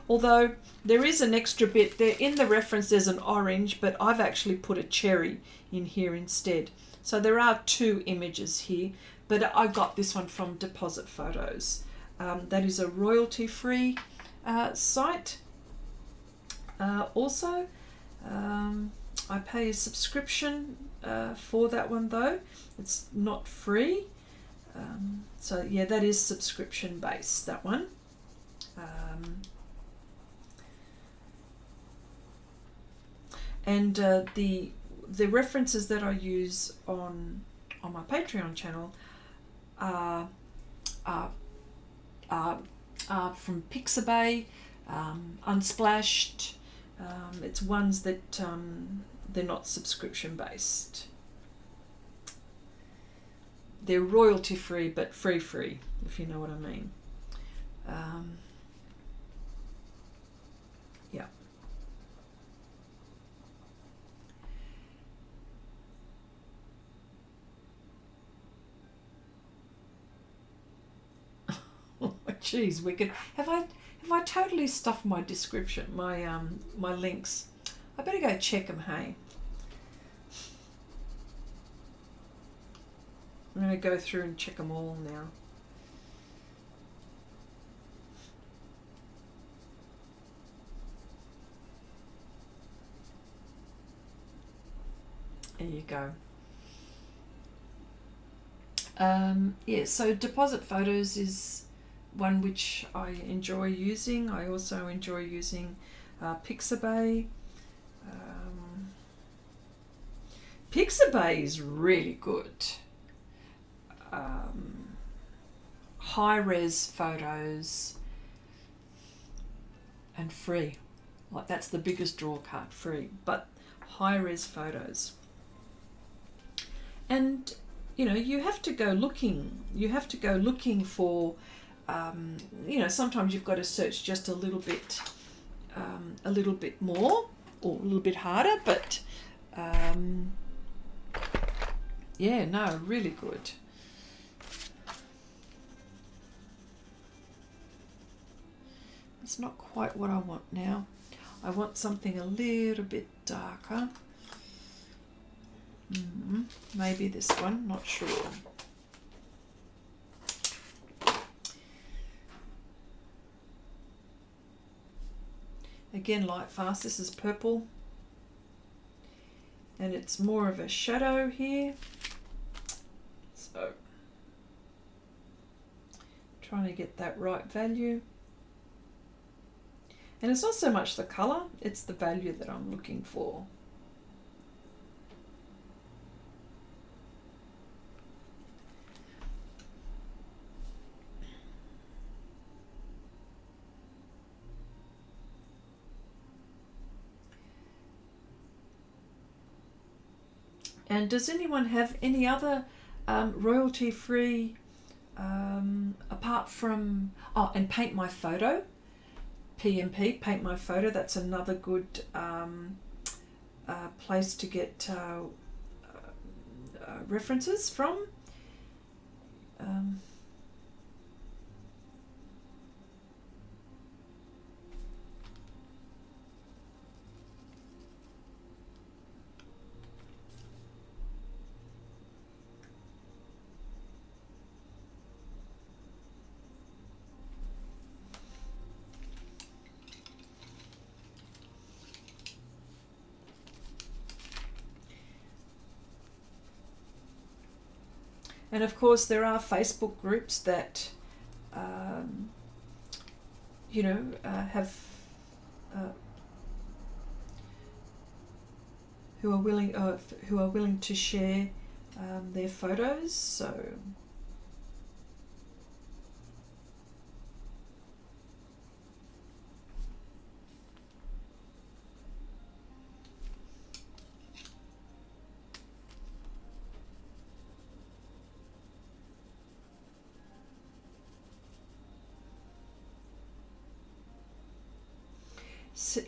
Speaker 1: although there is an extra bit there. In the reference there's an orange, but I've actually put a cherry in here instead. So there are two images here, but I got this one from Deposit Photos. That is a royalty-free site. Also, I pay a subscription for that one though. It's not free. So yeah, that is subscription based, that one. And the references that I use on my Patreon channel are from Pixabay, Unsplashed. It's ones that they're not subscription based. They're royalty free, but free, if you know what I mean. Yeah. Oh, geez, wicked. Have I totally stuffed my description, my links? I better go check them, hey. I'm going to go through and check them all now. There you go. Yeah, so Deposit Photos is one which I enjoy using. I also enjoy using Pixabay. Pixabay is really good. High-res photos and free. Like, that's the biggest draw card, free, but high-res photos. And you know, you have to go looking. You have to go looking for, you know, sometimes you've got to search just a little bit more or a little bit harder, but yeah, no, really good. It's not quite what I want now. I want something a little bit darker. Maybe this one, not sure. Again, Lightfast, this is purple. And it's more of a shadow here. So, trying to get that right value. And it's not so much the colour, it's the value that I'm looking for. And does anyone have any other royalty-free, apart from, oh, and Paint My Photo, PMP, Paint My Photo, that's another good place to get references from. And of course, there are Facebook groups that, you know, have who are willing to share their photos. So.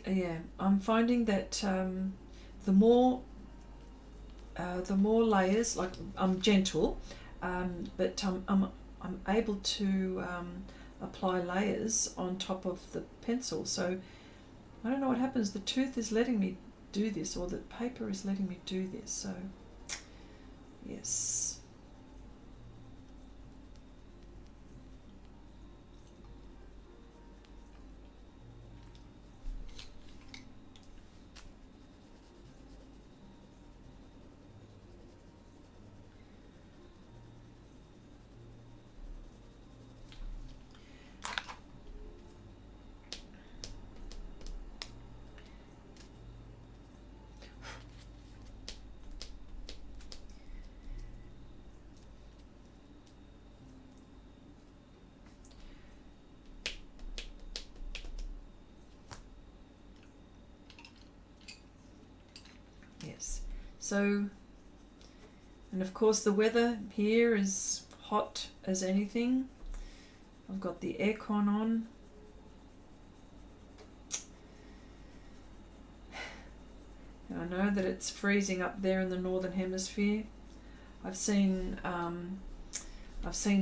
Speaker 1: Yeah, I'm finding that the more layers, like I'm gentle, but I'm able to apply layers on top of the pencil. So I don't know what happens. The tooth is letting me do this, or the paper is letting me do this. So yes. Yes. So, and of course the weather here is hot as anything. I've got the aircon on. And I know that it's freezing up there in the northern hemisphere. I've seen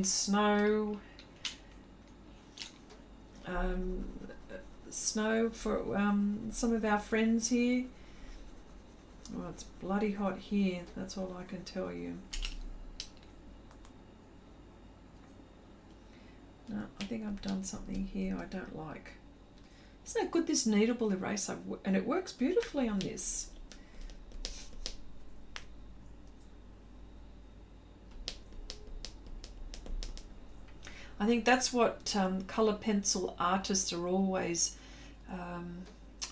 Speaker 1: snow. Snow for some of our friends here. Well, it's bloody hot here, that's all I can tell you. No, I think I've done something here I don't like. Isn't it good, this kneadable eraser? And it works beautifully on this. I think that's what colour pencil artists are always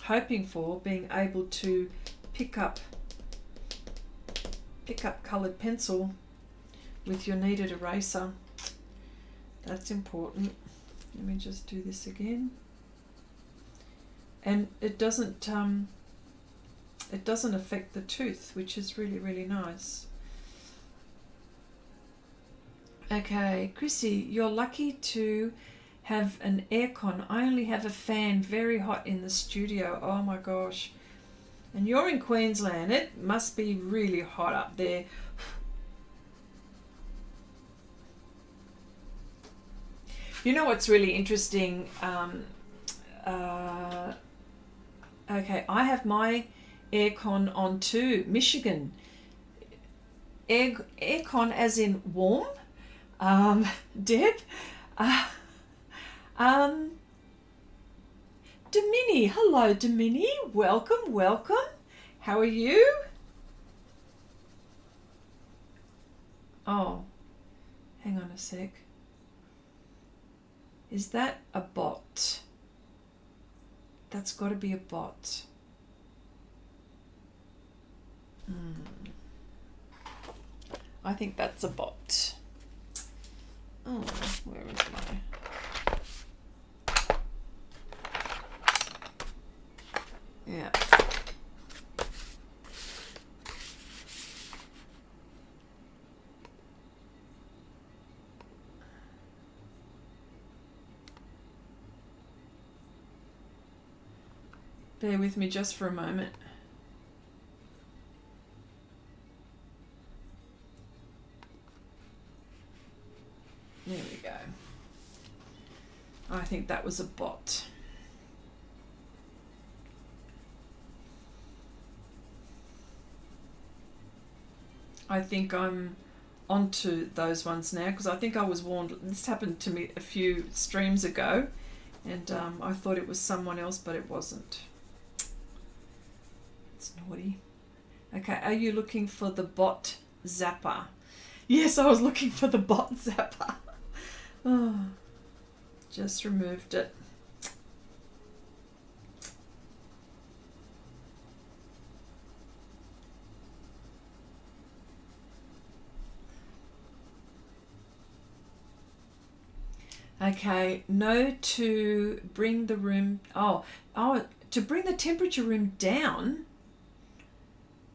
Speaker 1: hoping for, being able to pick up coloured pencil with your kneaded eraser. That's important. Let me just do this again. And it doesn't affect the tooth, which is really, really nice. Okay, Chrissy, you're lucky to have an aircon. I only have a fan, very hot in the studio. Oh my gosh. And you're in Queensland. It must be really hot up there. You know what's really interesting? Okay, I have my aircon on too. Michigan. Aircon as in warm. Deb. Domini, hello Domini, welcome, welcome. How are you? Oh, hang on a sec. Is that a bot? That's got to be a bot. I think that's a bot. Oh, where is my... Yeah. Bear with me just for a moment. There we go. I think that was a bot. I think I'm onto those ones now because I think I was warned. This happened to me a few streams ago, and I thought it was someone else, but it wasn't. It's naughty. Okay, are you looking for the bot zapper? Yes, I was looking for the bot zapper. Oh, just removed it. Okay, no to bring the room, to bring the temperature room down.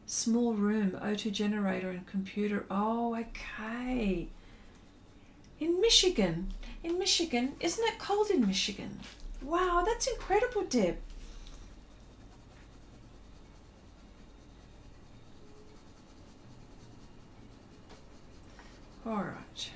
Speaker 1: Small room, O2 generator and computer. Oh, okay. In Michigan, isn't it cold in Michigan? Wow, that's incredible, Deb. All right.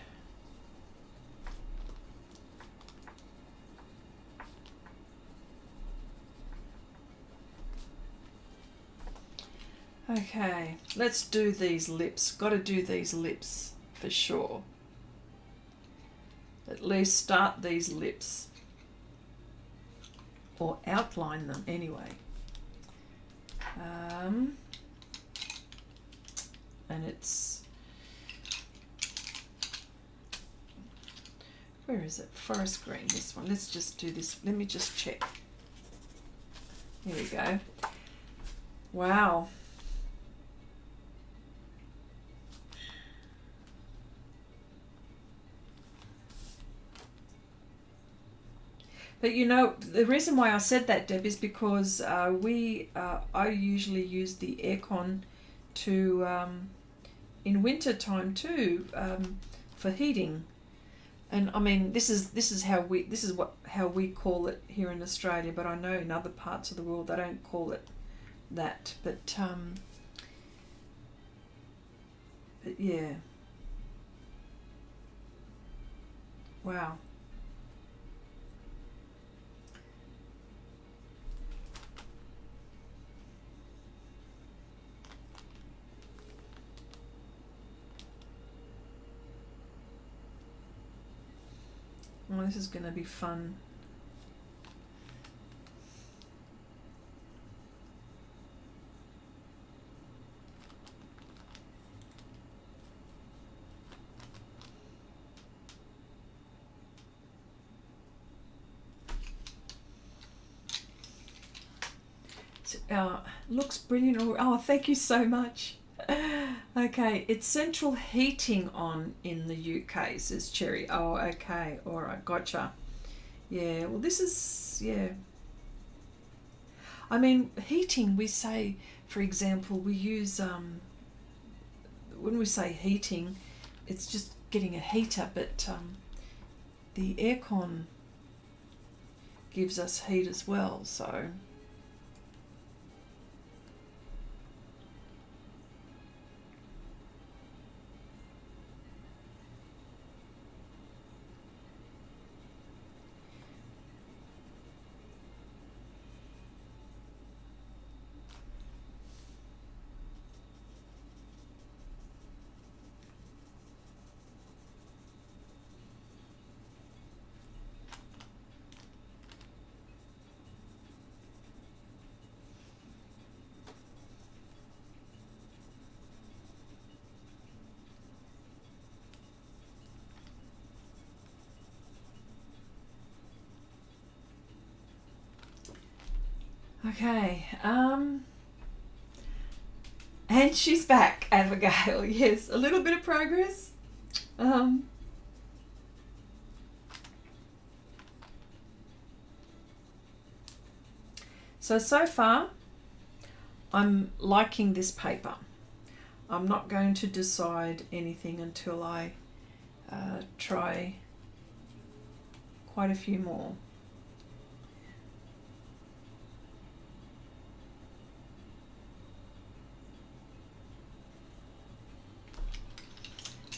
Speaker 1: Okay, let's do these lips. Got to do these lips for sure. At least start these lips. Or outline them anyway. And it's... Where is it? Forest green, this one. Let's just do this. Let me just check. Here we go. Wow. But you know, the reason why I said that, Deb, is because I usually use the aircon to in winter time too, for heating. And I mean, this is how we call it here in Australia. But I know in other parts of the world they don't call it that. But yeah, wow. Well, this is going to be fun. Looks brilliant. Oh, thank you so much. Okay, it's central heating on in the UK, says Cherry. Oh, okay, all right, gotcha. Yeah, well, this is, yeah. I mean, heating, we say, for example, we use, when we say heating, it's just getting a heater, but the aircon gives us heat as well, so... Okay, and she's back, Abigail. Yes, a little bit of progress. So far, I'm liking this paper. I'm not going to decide anything until I try quite a few more.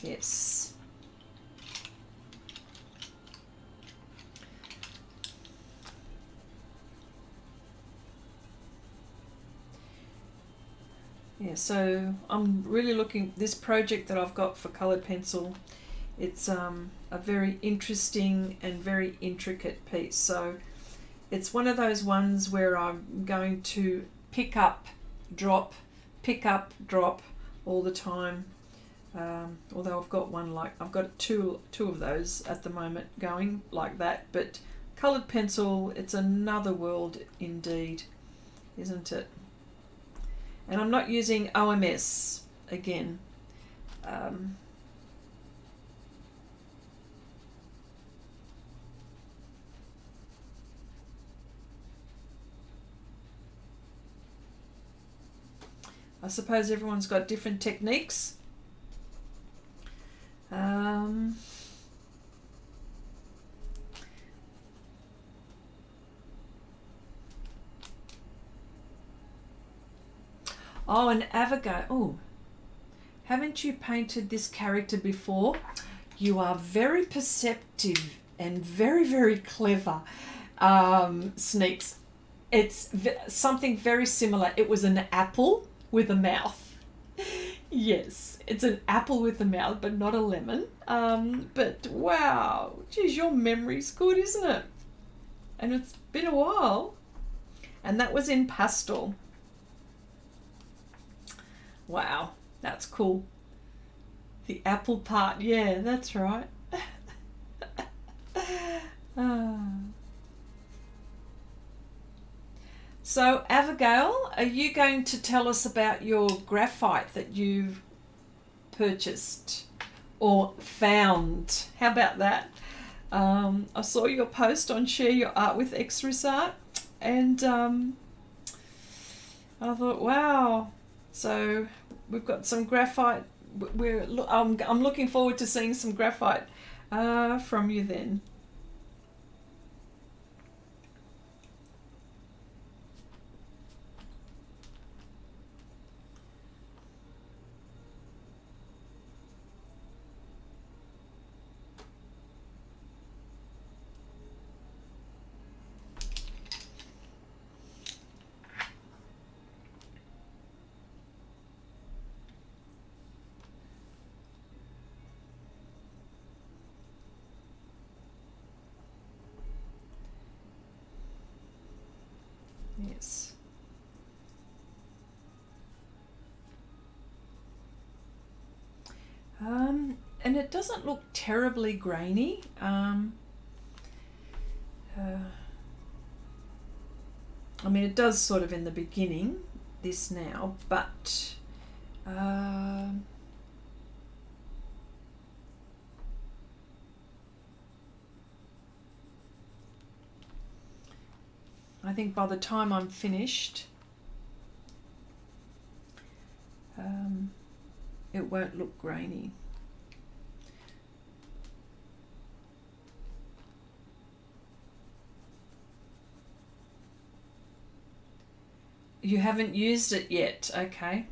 Speaker 1: Yes. Yeah, so I'm really looking, this project that I've got for coloured pencil, it's a very interesting and very intricate piece. So it's one of those ones where I'm going to pick up, drop all the time. Although I've got one I've got two of those at the moment going like that. But coloured pencil, it's another world indeed, isn't it? And I'm not using OMS again. I suppose everyone's got different techniques. Oh, and Avogadro. Oh, haven't you painted this character before? You are very perceptive and very, very clever, Sneaks. It's something very similar. It was an apple with a mouth. Yes, it's an apple with a mouth, but not a lemon. But wow, geez, your memory's good, isn't it? And it's been a while. And that was in pastel. Wow, that's cool. The apple part, yeah, that's right. So, Abigail, are you going to tell us about your graphite that you've purchased or found? How about that? I saw your post on Share Your Art with Xrissart, and I thought, wow. So we've got some graphite. I'm looking forward to seeing some graphite from you then. Yes. And it doesn't look terribly grainy. I mean, it does sort of in the beginning, this now, but I think by the time I'm finished, it won't look grainy. You haven't used it yet, okay.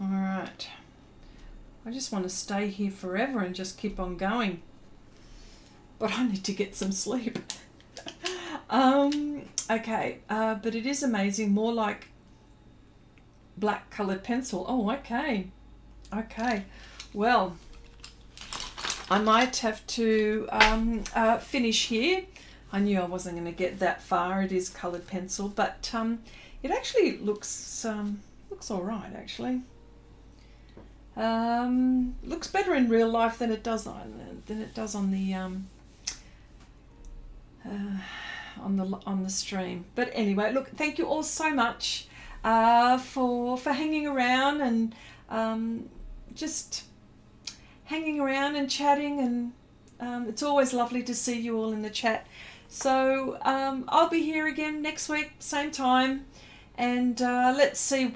Speaker 1: Alright, I just want to stay here forever and just keep on going, but I need to get some sleep. Okay, but it is amazing, more like black coloured pencil. Oh, okay, well, I might have to finish here. I knew I wasn't going to get that far. It is coloured pencil, but it actually looks alright actually. Looks better in real life than it does on the stream. But anyway, look, thank you all so much for hanging around and just hanging around and chatting, and it's always lovely to see you all in the chat. So I'll be here again next week, same time, and let's see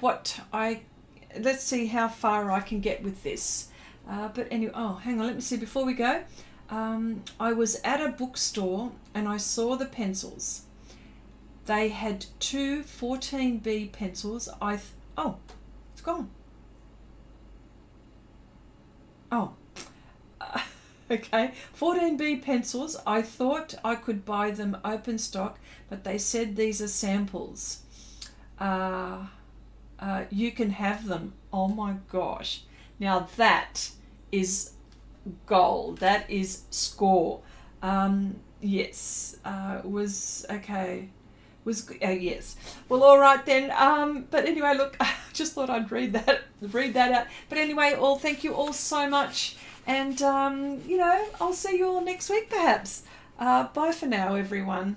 Speaker 1: how far I can get with this. But anyway, oh, hang on, let me see before we go. I was at a bookstore and I saw the pencils. They had two 14B pencils. Oh, it's gone. Oh, okay. 14B pencils. I thought I could buy them open stock, but they said these are samples. You can have them. Oh my gosh. Now that is gold. That is score. Yes. Was okay. Yes. Well, all right then. But anyway, look, I just thought I'd read that out. But anyway, thank you all so much, and I'll see you all next week perhaps. Bye for now, everyone.